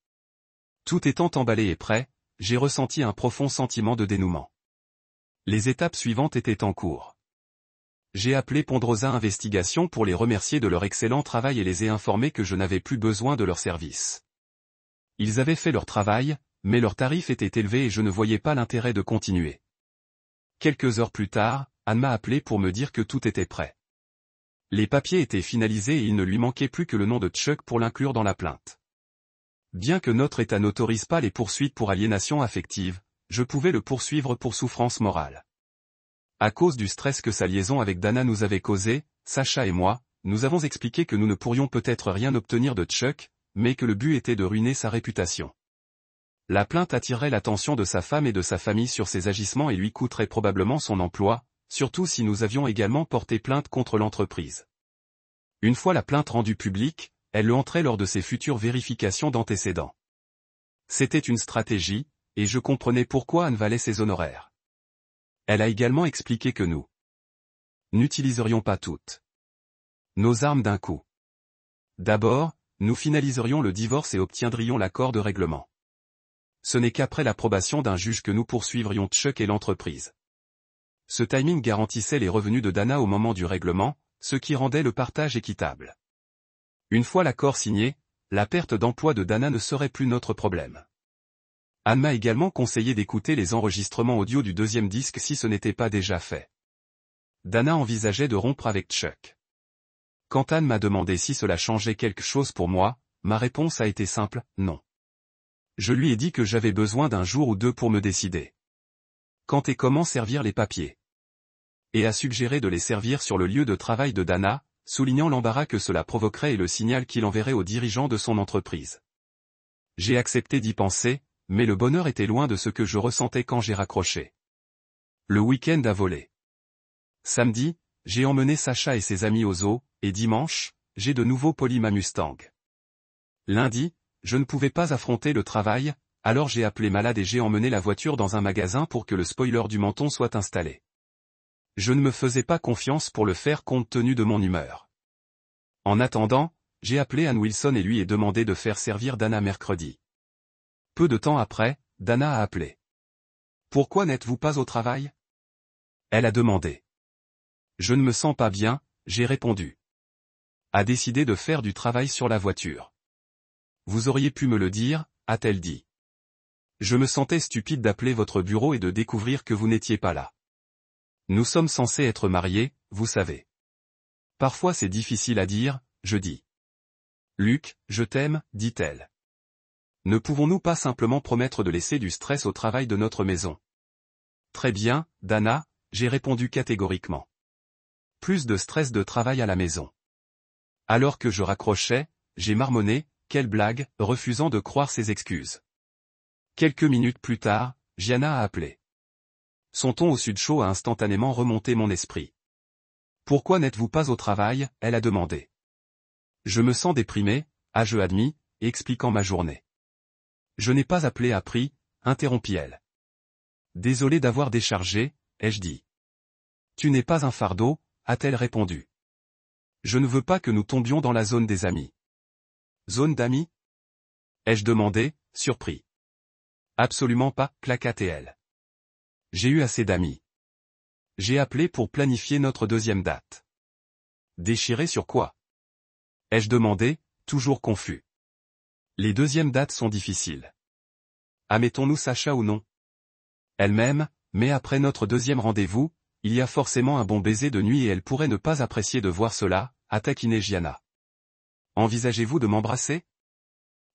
Speaker 1: Tout étant emballé et prêt, j'ai ressenti un profond sentiment de dénouement. Les étapes suivantes étaient en cours. J'ai appelé Ponderosa Investigation pour les remercier de leur excellent travail et les ai informés que je n'avais plus besoin de leurs services. Ils avaient fait leur travail, mais leurs tarifs étaient élevés et je ne voyais pas l'intérêt de continuer. Quelques heures plus tard, Anne m'a appelé pour me dire que tout était prêt. Les papiers étaient finalisés et il ne lui manquait plus que le nom de Chuck pour l'inclure dans la plainte. Bien que notre État n'autorise pas les poursuites pour aliénation affective, je pouvais le poursuivre pour souffrance morale. À cause du stress que sa liaison avec Dana nous avait causé, Sacha et moi, nous avons expliqué que nous ne pourrions peut-être rien obtenir de Chuck, mais que le but était de ruiner sa réputation. La plainte attirerait l'attention de sa femme et de sa famille sur ses agissements et lui coûterait probablement son emploi, surtout si nous avions également porté plainte contre l'entreprise. Une fois la plainte rendue publique, elle le hanterait lors de ses futures vérifications d'antécédents. C'était une stratégie, et je comprenais pourquoi Anne valait ses honoraires. Elle a également expliqué que nous n'utiliserions pas toutes nos armes d'un coup. D'abord, nous finaliserions le divorce et obtiendrions l'accord de règlement. Ce n'est qu'après l'approbation d'un juge que nous poursuivrions Chuck et l'entreprise. Ce timing garantissait les revenus de Dana au moment du règlement, ce qui rendait le partage équitable. Une fois l'accord signé, la perte d'emploi de Dana ne serait plus notre problème. Anne m'a également conseillé d'écouter les enregistrements audio du 2e disque si ce n'était pas déjà fait. Dana envisageait de rompre avec Chuck. Quand Anne m'a demandé si cela changeait quelque chose pour moi, ma réponse a été simple, non. Je lui ai dit que j'avais besoin d'un jour ou deux pour me décider. Quand et comment servir les papiers. Et a suggéré de les servir sur le lieu de travail de Dana, soulignant l'embarras que cela provoquerait et le signal qu'il enverrait aux dirigeants de son entreprise. J'ai accepté d'y penser, mais le bonheur était loin de ce que je ressentais quand j'ai raccroché. Le week-end a volé. Samedi, j'ai emmené Sacha et ses amis au zoo, et dimanche, j'ai de nouveau poli ma Mustang. Lundi, je ne pouvais pas affronter le travail, alors j'ai appelé Malade et j'ai emmené la voiture dans un magasin pour que le spoiler du menton soit installé. Je ne me faisais pas confiance pour le faire compte tenu de mon humeur. En attendant, j'ai appelé Anne Wilson et lui ai demandé de faire servir Dana mercredi. Peu de temps après, Dana a appelé. « Pourquoi n'êtes-vous pas au travail ?» Elle a demandé. « Je ne me sens pas bien », j'ai répondu. A décidé de faire du travail sur la voiture. « Vous auriez pu me le dire », a-t-elle dit. Je me sentais stupide d'appeler votre bureau et de découvrir que vous n'étiez pas là. Nous sommes censés être mariés, vous savez. Parfois c'est difficile à dire, je dis. Luc, je t'aime, dit-elle. Ne pouvons-nous pas simplement promettre de laisser du stress au travail de notre maison? Très bien, Dana, j'ai répondu catégoriquement. Plus de stress de travail à la maison. Alors que je raccrochais, j'ai marmonné, quelle blague, refusant de croire ses excuses. Quelques minutes plus tard, Gianna a appelé. Son ton au sud chaud a instantanément remonté mon esprit. Pourquoi n'êtes-vous pas au travail, elle a demandé. Je me sens déprimé, ai-je admis, expliquant ma journée. Je n'ai pas appelé appris, interrompit-elle. Désolé d'avoir déchargé, ai-je dit. Tu n'es pas un fardeau, a-t-elle répondu. Je ne veux pas que nous tombions dans la zone des amis. Zone d'amis? Ai-je demandé, surpris. Absolument pas, claqua-t-elle. J'ai eu assez d'amis. J'ai appelé pour planifier notre deuxième date. Déchiré sur quoi? Ai-je demandé, toujours confus. Les deuxièmes dates sont difficiles. Admettons-nous Sacha ou non? Elle m'aime, mais après notre deuxième rendez-vous, il y a forcément un bon baiser de nuit et elle pourrait ne pas apprécier de voir cela, a taquiné Gianna. Envisagez-vous de m'embrasser?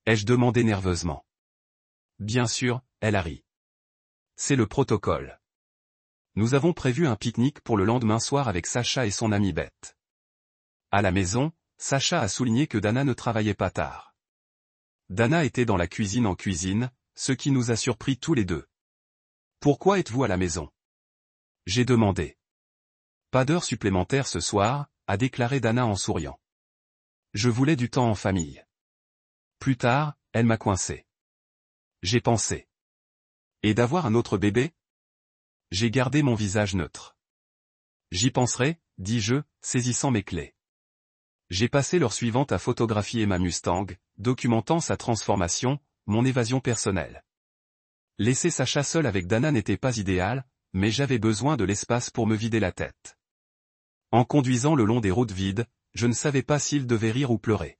Speaker 1: Ai-je demandé nerveusement. Bien sûr, elle a ri. C'est le protocole. Nous avons prévu un pique-nique pour le lendemain soir avec Sacha et son amie Beth. À la maison, Sacha a souligné que Dana ne travaillait pas tard. Dana était dans la cuisine en cuisine, ce qui nous a surpris tous les deux. Pourquoi êtes-vous à la maison? J'ai demandé. Pas d'heure supplémentaire ce soir, a déclaré Dana en souriant. Je voulais du temps en famille. Plus tard, elle m'a coincé. J'ai pensé. Et d'avoir un autre bébé? J'ai gardé mon visage neutre. J'y penserai, dis-je, saisissant mes clés. J'ai passé l'heure suivante à photographier ma Mustang, documentant sa transformation, mon évasion personnelle. Laisser Sacha seul avec Dana n'était pas idéal, mais j'avais besoin de l'espace pour me vider la tête. En conduisant le long des routes vides, je ne savais pas s'il devait rire ou pleurer.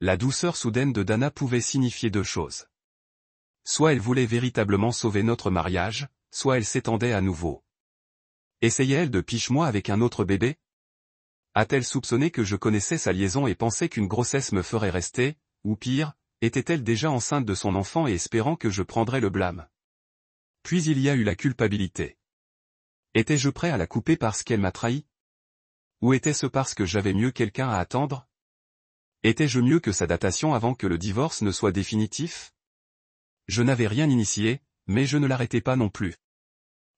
Speaker 1: La douceur soudaine de Dana pouvait signifier deux choses. Soit elle voulait véritablement sauver notre mariage, soit elle s'étendait à nouveau. Essayait-elle de piche-moi avec un autre bébé? A-t-elle soupçonné que je connaissais sa liaison et pensait qu'une grossesse me ferait rester, ou pire, était-elle déjà enceinte de son enfant et espérant que je prendrais le blâme? Puis il y a eu la culpabilité. Étais-je prêt à la couper parce qu'elle m'a trahi? Ou était-ce parce que j'avais mieux quelqu'un à attendre? Étais-je mieux que sa datation avant que le divorce ne soit définitif? Je n'avais rien initié, mais je ne l'arrêtais pas non plus.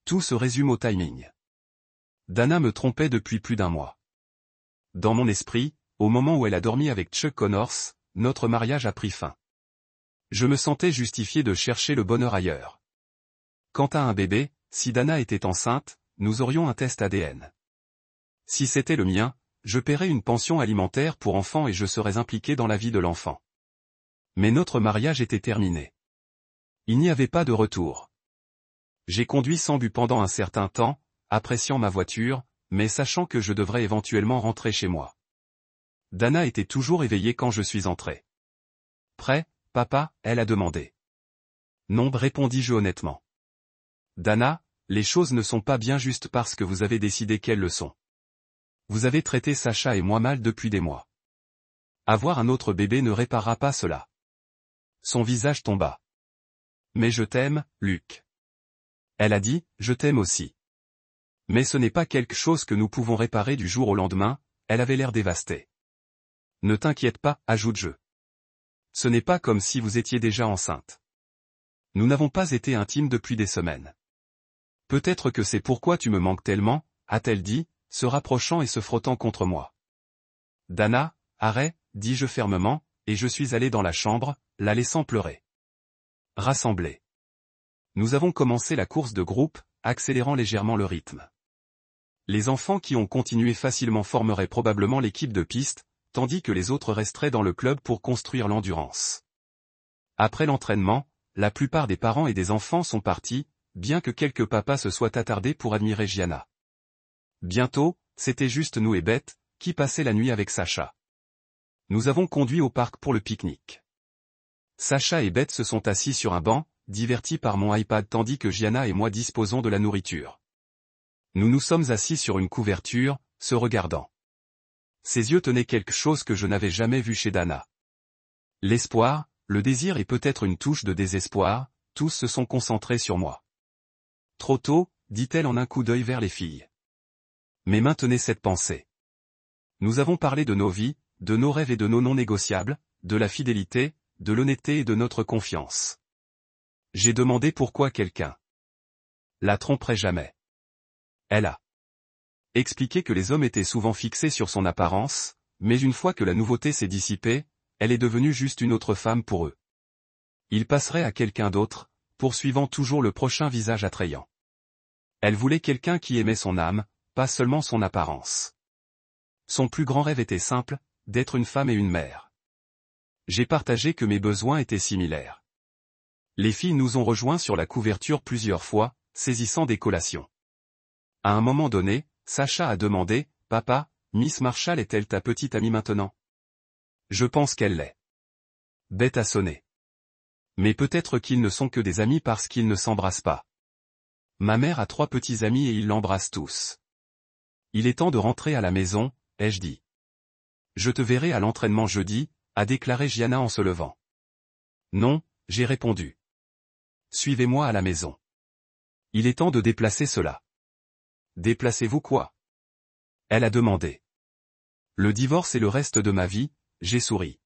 Speaker 1: Tout se résume au timing. Dana me trompait depuis plus d'un mois. Dans mon esprit, au moment où elle a dormi avec Chuck Connors, notre mariage a pris fin. Je me sentais justifié de chercher le bonheur ailleurs. Quant à un bébé, si Dana était enceinte, nous aurions un test ADN. Si c'était le mien, je paierais une pension alimentaire pour enfants et je serais impliqué dans la vie de l'enfant. Mais notre mariage était terminé. Il n'y avait pas de retour. J'ai conduit sans but pendant un certain temps, appréciant ma voiture, mais sachant que je devrais éventuellement rentrer chez moi. Dana était toujours éveillée quand je suis entré. Prêt, papa, elle a demandé. Non, répondis-je honnêtement. Dana, les choses ne sont pas bien juste parce que vous avez décidé qu'elles le sont. Vous avez traité Sacha et moi mal depuis des mois. Avoir un autre bébé ne réparera pas cela. Son visage tomba. Mais je t'aime, Luc. Elle a dit, je t'aime aussi. Mais ce n'est pas quelque chose que nous pouvons réparer du jour au lendemain, elle avait l'air dévastée. Ne t'inquiète pas, ajoute-je. Ce n'est pas comme si vous étiez déjà enceinte. Nous n'avons pas été intimes depuis des semaines. Peut-être que c'est pourquoi tu me manques tellement, a-t-elle dit, se rapprochant et se frottant contre moi. Dana, arrête, dis-je fermement, et je suis allé dans la chambre, la laissant pleurer. Rassemblés. Nous avons commencé la course de groupe, accélérant légèrement le rythme. Les enfants qui ont continué facilement formeraient probablement l'équipe de piste, tandis que les autres resteraient dans le club pour construire l'endurance. Après l'entraînement, la plupart des parents et des enfants sont partis, bien que quelques papas se soient attardés pour admirer Gianna. Bientôt, c'était juste nous et Beth, qui passaient la nuit avec Sacha. Nous avons conduit au parc pour le pique-nique. Sacha et Beth se sont assis sur un banc, divertis par mon iPad tandis que Gianna et moi disposons de la nourriture. Nous nous sommes assis sur une couverture, se regardant. Ses yeux tenaient quelque chose que je n'avais jamais vu chez Dana. L'espoir, le désir et peut-être une touche de désespoir, tous se sont concentrés sur moi. Trop tôt, dit-elle en un coup d'œil vers les filles. Mais maintenez cette pensée. Nous avons parlé de nos vies, de nos rêves et de nos non négociables, de la fidélité, de l'honnêteté et de notre confiance. J'ai demandé pourquoi quelqu'un la tromperait jamais. Elle a expliqué que les hommes étaient souvent fixés sur son apparence, mais une fois que la nouveauté s'est dissipée, elle est devenue juste une autre femme pour eux. Ils passeraient à quelqu'un d'autre, poursuivant toujours le prochain visage attrayant. Elle voulait quelqu'un qui aimait son âme, pas seulement son apparence. Son plus grand rêve était simple, d'être une femme et une mère. J'ai partagé que mes besoins étaient similaires. Les filles nous ont rejoints sur la couverture plusieurs fois, saisissant des collations. À un moment donné, Sacha a demandé, « Papa, Miss Marshall est-elle ta petite amie maintenant ?» Je pense qu'elle l'est. Beth a sonné. Mais peut-être qu'ils ne sont que des amis parce qu'ils ne s'embrassent pas. Ma mère a 3 petits amis et ils l'embrassent tous. Il est temps de rentrer à la maison, ai-je dit. Je te verrai à l'entraînement jeudi, a déclaré Gianna en se levant. Non, j'ai répondu. Suivez-moi à la maison. Il est temps de déplacer cela. Déplacez-vous quoi? Elle a demandé. Le divorce est le reste de ma vie, j'ai souri.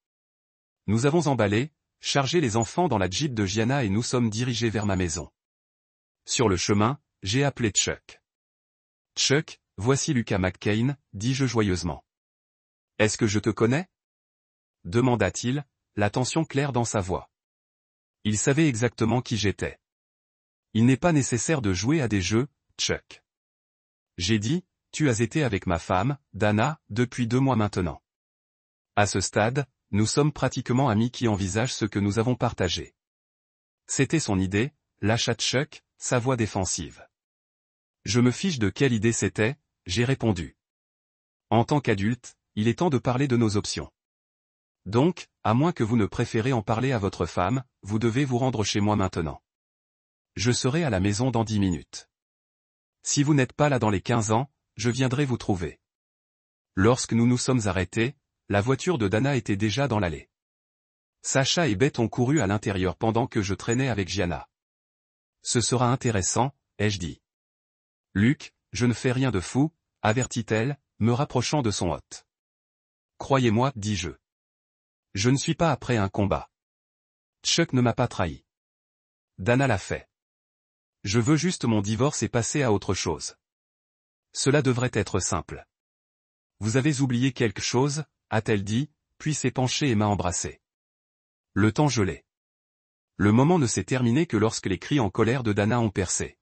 Speaker 1: Nous avons emballé, chargé les enfants dans la Jeep de Gianna et nous sommes dirigés vers ma maison. Sur le chemin, j'ai appelé Chuck. Chuck, voici Lucas McCain, dis-je joyeusement. Est-ce que je te connais? Demanda-t-il, l'attention claire dans sa voix. Il savait exactement qui j'étais. Il n'est pas nécessaire de jouer à des jeux, Chuck. J'ai dit, tu as été avec ma femme, Dana, depuis 2 mois maintenant. À ce stade, nous sommes pratiquement amis qui envisagent ce que nous avons partagé. C'était son idée, lâcha Chuck, sa voix défensive. Je me fiche de quelle idée c'était, j'ai répondu. En tant qu'adulte, il est temps de parler de nos options. Donc, à moins que vous ne préférez en parler à votre femme, vous devez vous rendre chez moi maintenant. Je serai à la maison dans 10 minutes. Si vous n'êtes pas là dans les 15 ans, je viendrai vous trouver. Lorsque nous nous sommes arrêtés, la voiture de Dana était déjà dans l'allée. Sacha et Beth ont couru à l'intérieur pendant que je traînais avec Gianna. Ce sera intéressant, ai-je dit. Luc, je ne fais rien de fou, avertit-elle, me rapprochant de son hôte. Croyez-moi, dis-je. Je ne suis pas après un combat. Chuck ne m'a pas trahi. Dana l'a fait. Je veux juste mon divorce et passer à autre chose. Cela devrait être simple. Vous avez oublié quelque chose, a-t-elle dit, puis s'est penchée et m'a embrassé. Le temps gelait. Le moment ne s'est terminé que lorsque les cris en colère de Dana ont percé.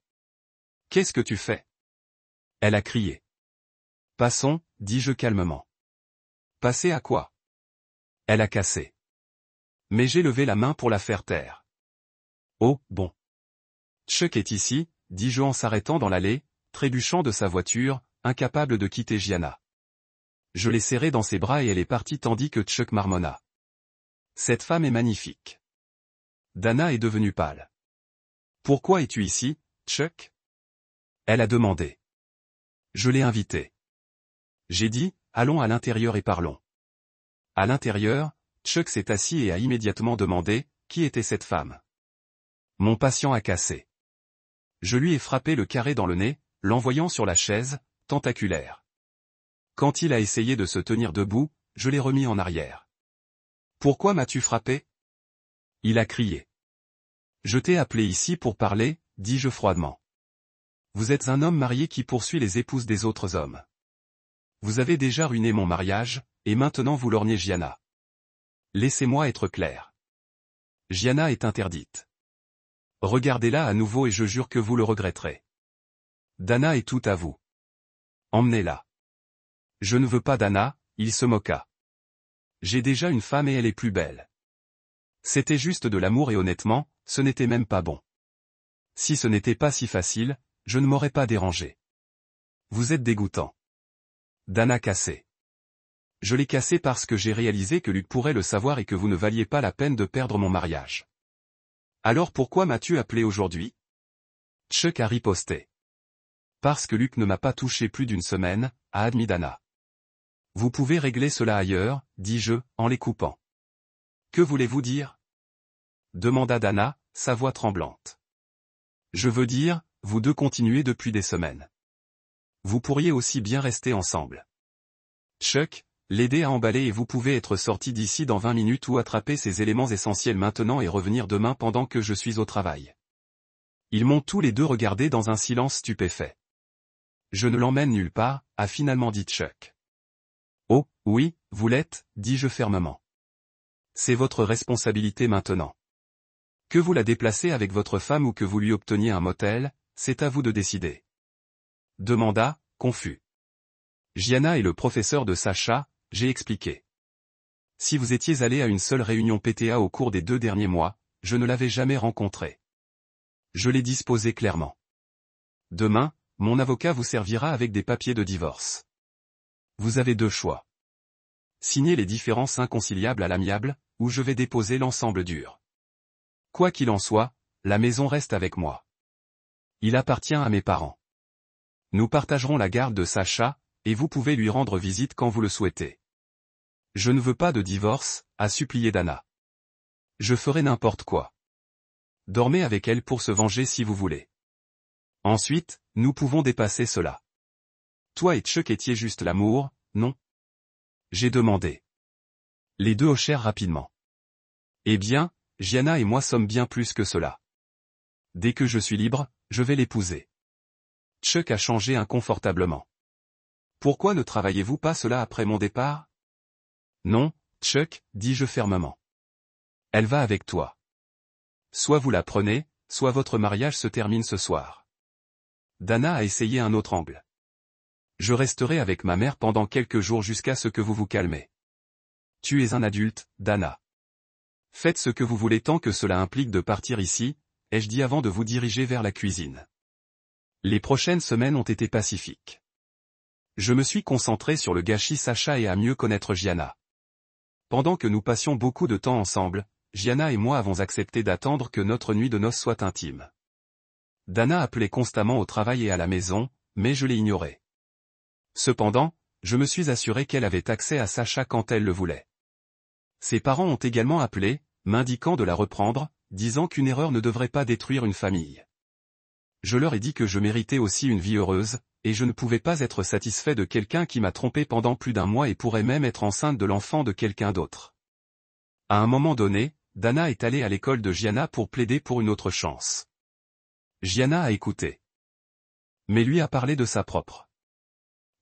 Speaker 1: Qu'est-ce que tu fais? Elle a crié. Passons, dis-je calmement. Passer à quoi? Elle a cassé. Mais j'ai levé la main pour la faire taire. Oh, bon. Chuck est ici, dis-je en s'arrêtant dans l'allée, trébuchant de sa voiture, incapable de quitter Gianna. Je l'ai serrée dans ses bras et elle est partie tandis que Chuck marmonna. Cette femme est magnifique. Dana est devenue pâle. Pourquoi es-tu ici, Chuck? Elle a demandé. Je l'ai invitée. J'ai dit, allons à l'intérieur et parlons. À l'intérieur, Chuck s'est assis et a immédiatement demandé, qui était cette femme? Mon patient a cassé. Je lui ai frappé le carré dans le nez, l'envoyant sur la chaise, tentaculaire. Quand il a essayé de se tenir debout, je l'ai remis en arrière. Pourquoi m'as-tu frappé? Il a crié. Je t'ai appelé ici pour parler, dis-je froidement. Vous êtes un homme marié qui poursuit les épouses des autres hommes. Vous avez déjà ruiné mon mariage, et maintenant vous lorgnez Gianna. Laissez-moi être clair. Gianna est interdite. Regardez-la à nouveau et je jure que vous le regretterez. Dana est tout à vous. Emmenez-la. Je ne veux pas Dana, il se moqua. J'ai déjà une femme et elle est plus belle. C'était juste de l'amour et honnêtement, ce n'était même pas bon. Si ce n'était pas si facile, je ne m'aurais pas dérangé. Vous êtes dégoûtant. Dana cassé. Je l'ai cassé parce que j'ai réalisé que Luc pourrait le savoir et que vous ne valiez pas la peine de perdre mon mariage. Alors pourquoi m'as-tu appelé aujourd'hui? Chuck a riposté. Parce que Luc ne m'a pas touché plus d'une semaine, a admis Dana. Vous pouvez régler cela ailleurs, dis-je, en les coupant. Que voulez-vous dire? Demanda Dana, sa voix tremblante. Je veux dire, vous deux continuez depuis des semaines. Vous pourriez aussi bien rester ensemble. Chuck, l'aidez à emballer et vous pouvez être sorti d'ici dans 20 minutes ou attraper ces éléments essentiels maintenant et revenir demain pendant que je suis au travail. Ils m'ont tous les deux regardé dans un silence stupéfait. Je ne l'emmène nulle part, a finalement dit Chuck. Oh, oui, vous l'êtes, dis-je fermement. C'est votre responsabilité maintenant. Que vous la déplacez avec votre femme ou que vous lui obteniez un motel, c'est à vous de décider. Demanda, confus. Gianna est le professeur de Sacha, j'ai expliqué. Si vous étiez allé à une seule réunion PTA au cours des 2 derniers mois, je ne l'avais jamais rencontrée. Je l'ai disposé clairement. Demain, mon avocat vous servira avec des papiers de divorce. Vous avez 2 choix. Signez les différences inconciliables à l'amiable, ou je vais déposer l'ensemble dur. Quoi qu'il en soit, la maison reste avec moi. Il appartient à mes parents. Nous partagerons la garde de Sacha, et vous pouvez lui rendre visite quand vous le souhaitez. Je ne veux pas de divorce, a supplié Dana. Je ferai n'importe quoi. Dormez avec elle pour se venger si vous voulez. Ensuite, nous pouvons dépasser cela. Toi et Chuck étiez juste l'amour, non? J'ai demandé. Les deux hochèrent rapidement. Eh bien, Gianna et moi sommes bien plus que cela. Dès que je suis libre, je vais l'épouser. Chuck a changé inconfortablement. Pourquoi ne travaillez-vous pas cela après mon départ? Non, Chuck, dis-je fermement. Elle va avec toi. Soit vous la prenez, soit votre mariage se termine ce soir. Dana a essayé un autre angle. Je resterai avec ma mère pendant quelques jours jusqu'à ce que vous vous calmez. Tu es un adulte, Dana. Faites ce que vous voulez tant que cela implique de partir ici, ai-je dit avant de vous diriger vers la cuisine. Les prochaines semaines ont été pacifiques. Je me suis concentré sur le gâchis Sacha et à mieux connaître Gianna. Pendant que nous passions beaucoup de temps ensemble, Gianna et moi avons accepté d'attendre que notre nuit de noces soit intime. Dana appelait constamment au travail et à la maison, mais je l'ai ignorée. Cependant, je me suis assuré qu'elle avait accès à Sacha quand elle le voulait. Ses parents ont également appelé, m'indiquant de la reprendre, disant qu'une erreur ne devrait pas détruire une famille. Je leur ai dit que je méritais aussi une vie heureuse, et je ne pouvais pas être satisfait de quelqu'un qui m'a trompé pendant plus d'1 mois et pourrait même être enceinte de l'enfant de quelqu'un d'autre. À un moment donné, Dana est allée à l'école de Gianna pour plaider pour une autre chance. Gianna a écouté. Mais lui a parlé de sa propre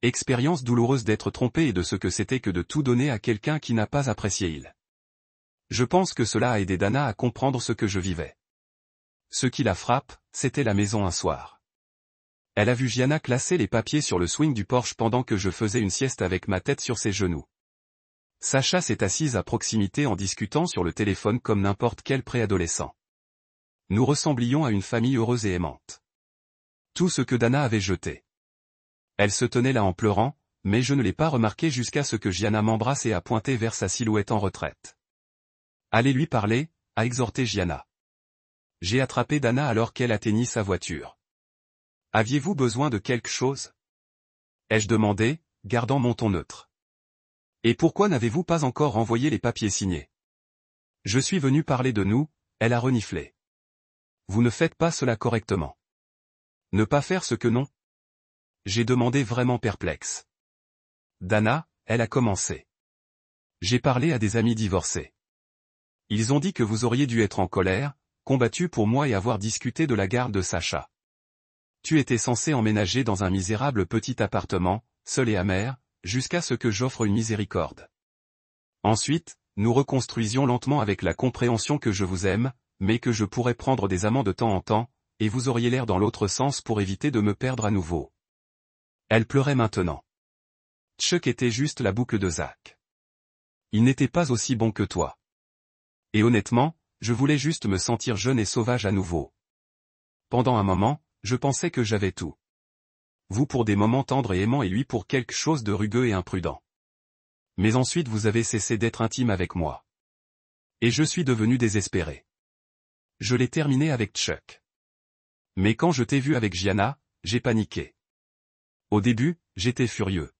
Speaker 1: expérience douloureuse d'être trompé et de ce que c'était que de tout donner à quelqu'un qui n'a pas apprécié il. Je pense que cela a aidé Dana à comprendre ce que je vivais. Ce qui la frappe, c'était la maison un soir. Elle a vu Gianna classer les papiers sur le swing du porche pendant que je faisais une sieste avec ma tête sur ses genoux. Sacha s'est assise à proximité en discutant sur le téléphone comme n'importe quel préadolescent. Nous ressemblions à une famille heureuse et aimante. Tout ce que Dana avait jeté. Elle se tenait là en pleurant, mais je ne l'ai pas remarqué jusqu'à ce que Gianna m'embrasse et a pointé vers sa silhouette en retraite. Allez lui parler, a exhorté Gianna. J'ai attrapé Dana alors qu'elle atteignit sa voiture. Aviez-vous besoin de quelque chose? Ai-je demandé, gardant mon ton neutre. Et pourquoi n'avez-vous pas encore renvoyé les papiers signés? Je suis venu parler de nous, elle a reniflé. Vous ne faites pas cela correctement. Ne pas faire ce que non? J'ai demandé vraiment perplexe. Dana, elle a commencé. J'ai parlé à des amis divorcés. Ils ont dit que vous auriez dû être en colère, combattu pour moi et avoir discuté de la garde de Sacha. Tu étais censé emménager dans un misérable petit appartement, seul et amer, jusqu'à ce que j'offre une miséricorde. Ensuite, nous reconstruisions lentement avec la compréhension que je vous aime, mais que je pourrais prendre des amants de temps en temps, et vous auriez l'air dans l'autre sens pour éviter de me perdre à nouveau. Elle pleurait maintenant. Chuck était juste la boucle de Zach. Il n'était pas aussi bon que toi. Et honnêtement, je voulais juste me sentir jeune et sauvage à nouveau. Pendant un moment, je pensais que j'avais tout. Vous pour des moments tendres et aimants et lui pour quelque chose de rugueux et imprudent. Mais ensuite vous avez cessé d'être intime avec moi. Et je suis devenu désespéré. Je l'ai terminé avec Chuck. Mais quand je t'ai vu avec Gianna, j'ai paniqué. Au début, j'étais furieux.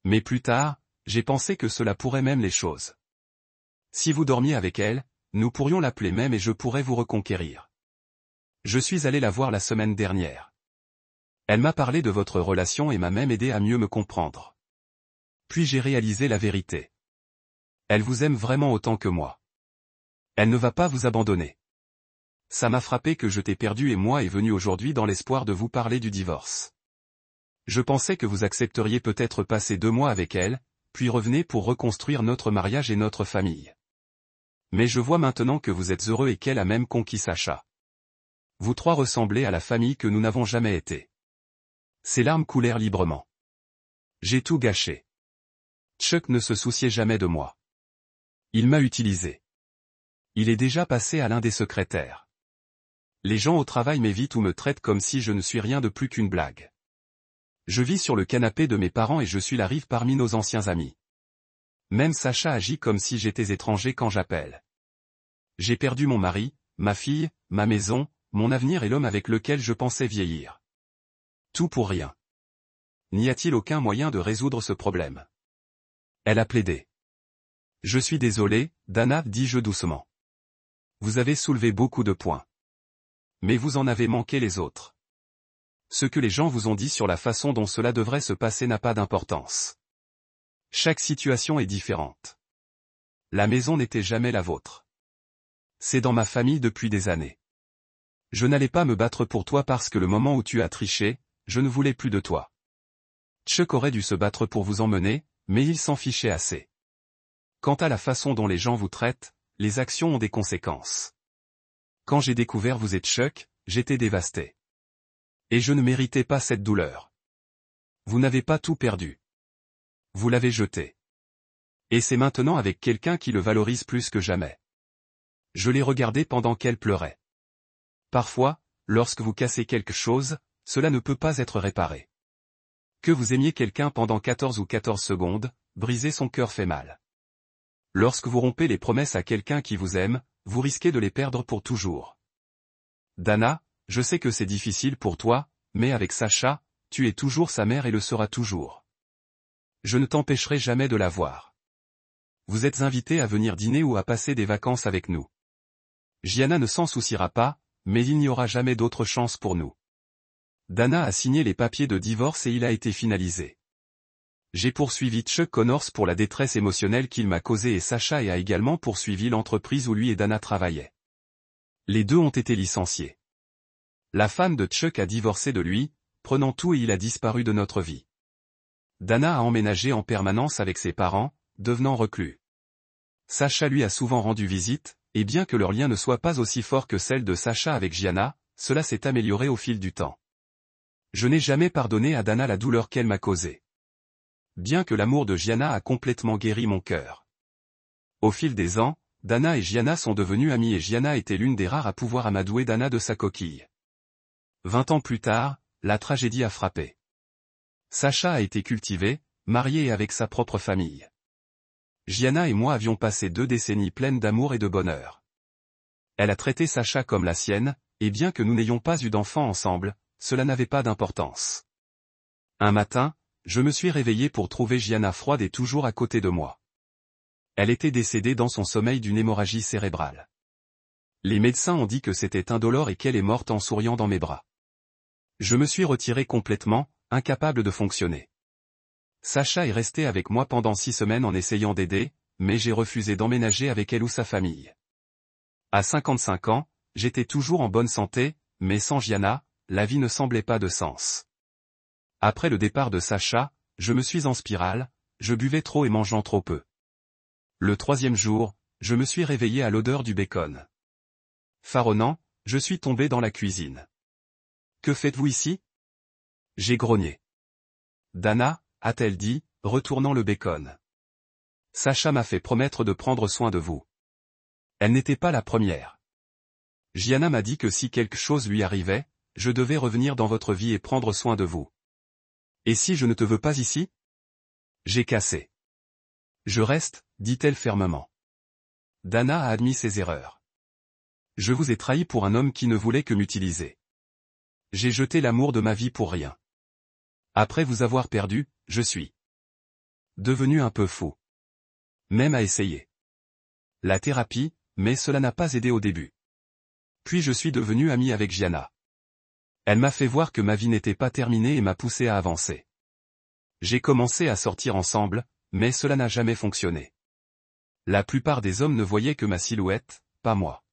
Speaker 1: Mais plus tard, j'ai pensé que cela pourrait même les choses. Si vous dormiez avec elle, nous pourrions l'appeler même et je pourrais vous reconquérir. Je suis allé la voir la semaine dernière. Elle m'a parlé de votre relation et m'a même aidé à mieux me comprendre. Puis j'ai réalisé la vérité. Elle vous aime vraiment autant que moi. Elle ne va pas vous abandonner. Ça m'a frappé que je t'ai perdu et moi est venu aujourd'hui dans l'espoir de vous parler du divorce. Je pensais que vous accepteriez peut-être passer 2 mois avec elle, puis revenez pour reconstruire notre mariage et notre famille. Mais je vois maintenant que vous êtes heureux et qu'elle a même conquis Sacha. Vous trois ressemblez à la famille que nous n'avons jamais été. Ses larmes coulèrent librement. J'ai tout gâché. Chuck ne se souciait jamais de moi. Il m'a utilisé. Il est déjà passé à l'un des secrétaires. Les gens au travail m'évitent ou me traitent comme si je ne suis rien de plus qu'une blague. Je vis sur le canapé de mes parents et je suis la rive parmi nos anciens amis. Même Sacha agit comme si j'étais étranger quand j'appelle. J'ai perdu mon mari, ma fille, ma maison, mon avenir et l'homme avec lequel je pensais vieillir. Tout pour rien. N'y a-t-il aucun moyen de résoudre ce problème? Elle a plaidé. Je suis désolé, Dana, dis-je doucement. Vous avez soulevé beaucoup de points. Mais vous en avez manqué les autres. Ce que les gens vous ont dit sur la façon dont cela devrait se passer n'a pas d'importance. Chaque situation est différente. La maison n'était jamais la vôtre. C'est dans ma famille depuis des années. Je n'allais pas me battre pour toi parce que le moment où tu as triché, je ne voulais plus de toi. Chuck aurait dû se battre pour vous emmener, mais il s'en fichait assez. Quant à la façon dont les gens vous traitent, les actions ont des conséquences. Quand j'ai découvert vous et Chuck, j'étais dévasté. Et je ne méritais pas cette douleur. Vous n'avez pas tout perdu. Vous l'avez jeté. Et c'est maintenant avec quelqu'un qui le valorise plus que jamais. Je l'ai regardée pendant qu'elle pleurait. Parfois, lorsque vous cassez quelque chose, cela ne peut pas être réparé. Que vous aimiez quelqu'un pendant 14 ou 14 secondes, briser son cœur fait mal. Lorsque vous rompez les promesses à quelqu'un qui vous aime, vous risquez de les perdre pour toujours. Dana, je sais que c'est difficile pour toi, mais avec Sacha, tu es toujours sa mère et le seras toujours. Je ne t'empêcherai jamais de la voir. Vous êtes invité à venir dîner ou à passer des vacances avec nous. Gianna ne s'en souciera pas, mais il n'y aura jamais d'autre chance pour nous. Dana a signé les papiers de divorce et il a été finalisé. J'ai poursuivi Chuck Connors pour la détresse émotionnelle qu'il m'a causée et Sacha a également poursuivi l'entreprise où lui et Dana travaillaient. Les deux ont été licenciés. La femme de Chuck a divorcé de lui, prenant tout et il a disparu de notre vie. Dana a emménagé en permanence avec ses parents, devenant reclus. Sacha lui a souvent rendu visite, et bien que leur lien ne soit pas aussi fort que celle de Sacha avec Gianna, cela s'est amélioré au fil du temps. Je n'ai jamais pardonné à Dana la douleur qu'elle m'a causée. Bien que l'amour de Gianna a complètement guéri mon cœur. Au fil des ans, Dana et Gianna sont devenues amies et Gianna était l'une des rares à pouvoir amadouer Dana de sa coquille. 20 ans plus tard, la tragédie a frappé. Sacha a été cultivé, marié et avec sa propre famille. Gianna et moi avions passé 2 décennies pleines d'amour et de bonheur. Elle a traité Sacha comme la sienne, et bien que nous n'ayons pas eu d'enfants ensemble, cela n'avait pas d'importance. Un matin, je me suis réveillé pour trouver Gianna froide et toujours à côté de moi. Elle était décédée dans son sommeil d'une hémorragie cérébrale. Les médecins ont dit que c'était indolore et qu'elle est morte en souriant dans mes bras. Je me suis retiré complètement, incapable de fonctionner. Sacha est restée avec moi pendant 6 semaines en essayant d'aider, mais j'ai refusé d'emménager avec elle ou sa famille. À 55 ans, j'étais toujours en bonne santé, mais sans Gianna, la vie ne semblait pas de sens. Après le départ de Sacha, je me suis en spirale, je buvais trop et mangeant trop peu. Le 3e jour, je me suis réveillé à l'odeur du bacon. Faronnant, je suis tombé dans la cuisine. « Que faites-vous ici ?» J'ai grogné. « Dana, a-t-elle dit, retournant le bacon. Sacha m'a fait promettre de prendre soin de vous. Elle n'était pas la première. Gianna m'a dit que si quelque chose lui arrivait, je devais revenir dans votre vie et prendre soin de vous. Et si je ne te veux pas ici ? J'ai cassé. Je reste, dit-elle fermement. Dana a admis ses erreurs. Je vous ai trahi pour un homme qui ne voulait que m'utiliser. J'ai jeté l'amour de ma vie pour rien. Après vous avoir perdu, je suis devenu un peu fou. Même à essayer la thérapie, mais cela n'a pas aidé au début. Puis je suis devenu ami avec Gianna. Elle m'a fait voir que ma vie n'était pas terminée et m'a poussé à avancer. J'ai commencé à sortir ensemble, mais cela n'a jamais fonctionné. La plupart des hommes ne voyaient que ma silhouette, pas moi.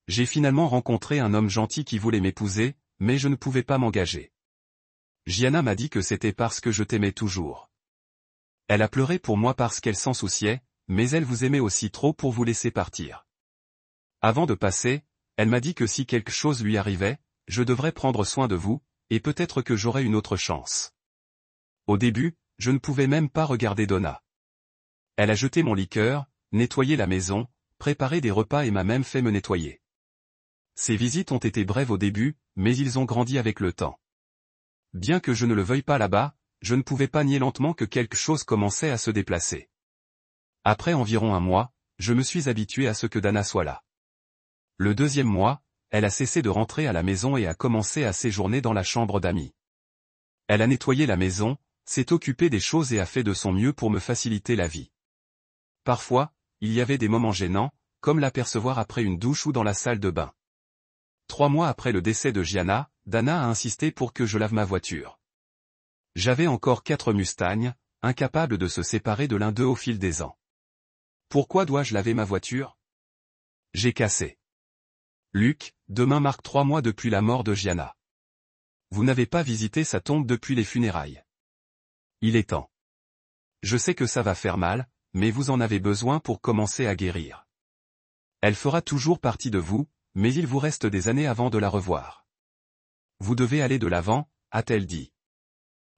Speaker 1: J'ai finalement rencontré un homme gentil qui voulait m'épouser, mais je ne pouvais pas m'engager. Gianna m'a dit que c'était parce que je t'aimais toujours. Elle a pleuré pour moi parce qu'elle s'en souciait, mais elle vous aimait aussi trop pour vous laisser partir. Avant de passer, elle m'a dit que si quelque chose lui arrivait, je devrais prendre soin de vous, et peut-être que j'aurais une autre chance. Au début, je ne pouvais même pas regarder Donna. Elle a jeté mon liqueur, nettoyé la maison, préparé des repas et m'a même fait me nettoyer. Ces visites ont été brèves au début, mais ils ont grandi avec le temps. Bien que je ne le veuille pas là-bas, je ne pouvais pas nier lentement que quelque chose commençait à se déplacer. Après environ 1 mois, je me suis habitué à ce que Dana soit là. Le 2e mois, elle a cessé de rentrer à la maison et a commencé à séjourner dans la chambre d'amis. Elle a nettoyé la maison, s'est occupée des choses et a fait de son mieux pour me faciliter la vie. Parfois, il y avait des moments gênants, comme l'apercevoir après une douche ou dans la salle de bain. 3 mois après le décès de Gianna, Dana a insisté pour que je lave ma voiture. J'avais encore 4 Mustangs, incapables de se séparer de l'un d'eux au fil des ans. Pourquoi dois-je laver ma voiture ? J'ai cassé. Luc, demain marque 3 mois depuis la mort de Gianna. Vous n'avez pas visité sa tombe depuis les funérailles. Il est temps. Je sais que ça va faire mal, mais vous en avez besoin pour commencer à guérir. Elle fera toujours partie de vous, mais il vous reste des années avant de la revoir. Vous devez aller de l'avant, a-t-elle dit.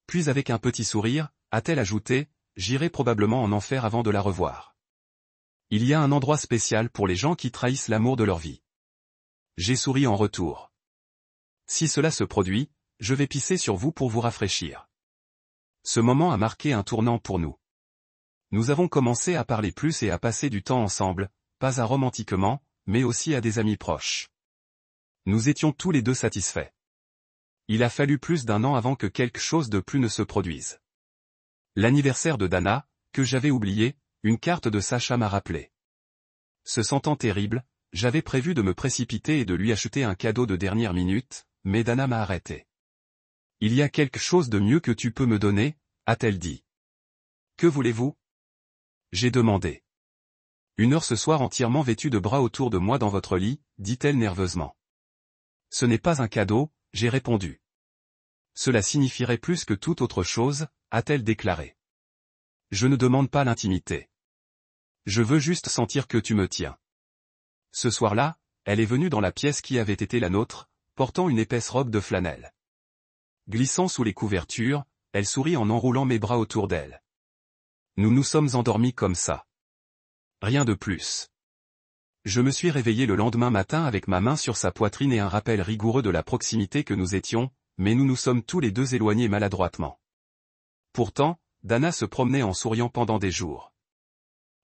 Speaker 1: Puis avec un petit sourire, a-t-elle ajouté, j'irai probablement en enfer avant de la revoir. Il y a un endroit spécial pour les gens qui trahissent l'amour de leur vie. J'ai souri en retour. Si cela se produit, je vais pisser sur vous pour vous rafraîchir. Ce moment a marqué un tournant pour nous. Nous avons commencé à parler plus et à passer du temps ensemble, pas à romantiquement, mais aussi à des amis proches. Nous étions tous les deux satisfaits. Il a fallu plus d'1 an avant que quelque chose de plus ne se produise. L'anniversaire de Dana, que j'avais oublié, une carte de Sacha m'a rappelé. Se sentant terrible, j'avais prévu de me précipiter et de lui acheter un cadeau de dernière minute, mais Dana m'a arrêté. Il y a quelque chose de mieux que tu peux me donner, a-t-elle dit. Que voulez-vous ? J'ai demandé. 1 heure ce soir entièrement vêtue de bras autour de moi dans votre lit, dit-elle nerveusement. Ce n'est pas un cadeau, j'ai répondu. Cela signifierait plus que toute autre chose, a-t-elle déclaré. Je ne demande pas l'intimité. Je veux juste sentir que tu me tiens. Ce soir-là, elle est venue dans la pièce qui avait été la nôtre, portant une épaisse robe de flanelle. Glissant sous les couvertures, elle sourit en enroulant mes bras autour d'elle. Nous nous sommes endormis comme ça. Rien de plus. Je me suis réveillé le lendemain matin avec ma main sur sa poitrine et un rappel rigoureux de la proximité que nous étions, mais nous nous sommes tous les deux éloignés maladroitement. Pourtant, Dana se promenait en souriant pendant des jours.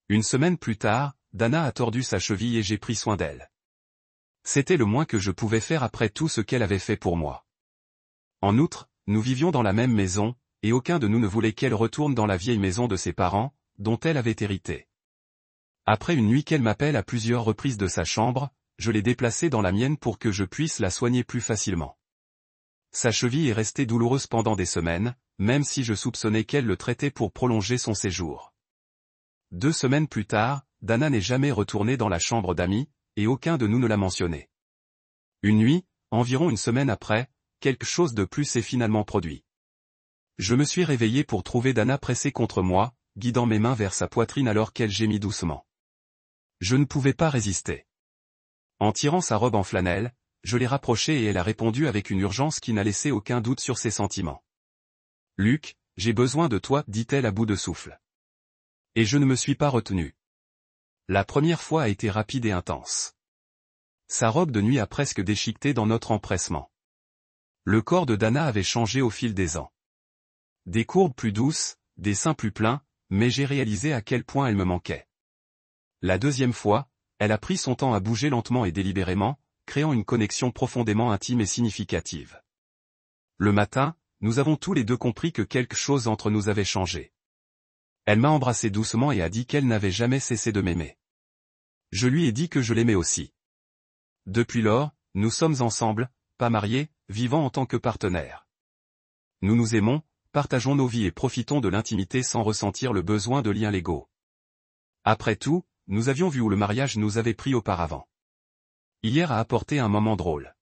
Speaker 1: 1 semaine plus tard, Dana a tordu sa cheville et j'ai pris soin d'elle. C'était le moins que je pouvais faire après tout ce qu'elle avait fait pour moi. En outre, nous vivions dans la même maison, et aucun de nous ne voulait qu'elle retourne dans la vieille maison de ses parents, dont elle avait hérité. Après une nuit qu'elle m'appelle à plusieurs reprises de sa chambre, je l'ai déplacée dans la mienne pour que je puisse la soigner plus facilement. Sa cheville est restée douloureuse pendant des semaines, même si je soupçonnais qu'elle le traitait pour prolonger son séjour. 2 semaines plus tard, Dana n'est jamais retournée dans la chambre d'amis, et aucun de nous ne l'a mentionné. Une nuit, environ une semaine après, quelque chose de plus s'est finalement produit. Je me suis réveillé pour trouver Dana pressée contre moi, guidant mes mains vers sa poitrine alors qu'elle gémit doucement. Je ne pouvais pas résister. En tirant sa robe en flanelle, je l'ai rapprochée et elle a répondu avec une urgence qui n'a laissé aucun doute sur ses sentiments. « Luc, j'ai besoin de toi, dit-elle à bout de souffle. Et je ne me suis pas retenu. La première fois a été rapide et intense. Sa robe de nuit a presque déchiqueté dans notre empressement. Le corps de Dana avait changé au fil des ans. Des courbes plus douces, des seins plus pleins, mais j'ai réalisé à quel point elle me manquait. La deuxième fois, elle a pris son temps à bouger lentement et délibérément, créant une connexion profondément intime et significative. Le matin, nous avons tous les deux compris que quelque chose entre nous avait changé. Elle m'a embrassé doucement et a dit qu'elle n'avait jamais cessé de m'aimer. Je lui ai dit que je l'aimais aussi. Depuis lors, nous sommes ensemble, pas mariés, vivant en tant que partenaires. Nous nous aimons, partageons nos vies et profitons de l'intimité sans ressentir le besoin de liens légaux. Après tout, nous avions vu où le mariage nous avait pris auparavant. Hier a apporté un moment drôle.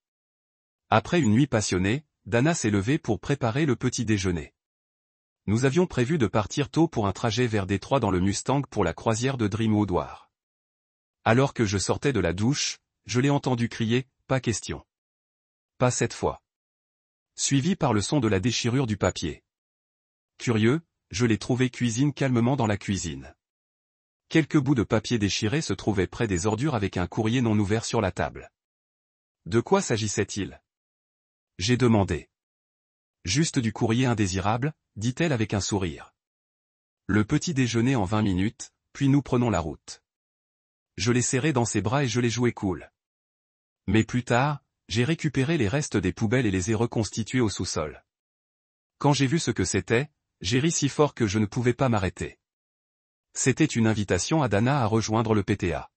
Speaker 1: Après une nuit passionnée, Dana s'est levée pour préparer le petit déjeuner. Nous avions prévu de partir tôt pour un trajet vers Détroit dans le Mustang pour la croisière de Dreamwood War. Alors que je sortais de la douche, je l'ai entendu crier « Pas question. Pas cette fois. » Suivi par le son de la déchirure du papier. Curieux, je l'ai trouvé cuisine calmement dans la cuisine. Quelques bouts de papier déchirés se trouvaient près des ordures avec un courrier non ouvert sur la table. De quoi s'agissait-il? J'ai demandé. Juste du courrier indésirable, dit-elle avec un sourire. Le petit déjeuner en 20 minutes, puis nous prenons la route. Je l'ai serré dans ses bras et je l'ai joué cool. Mais plus tard, j'ai récupéré les restes des poubelles et les ai reconstitués au sous-sol. Quand j'ai vu ce que c'était, j'ai ri si fort que je ne pouvais pas m'arrêter. C'était une invitation à Dana à rejoindre le PTA.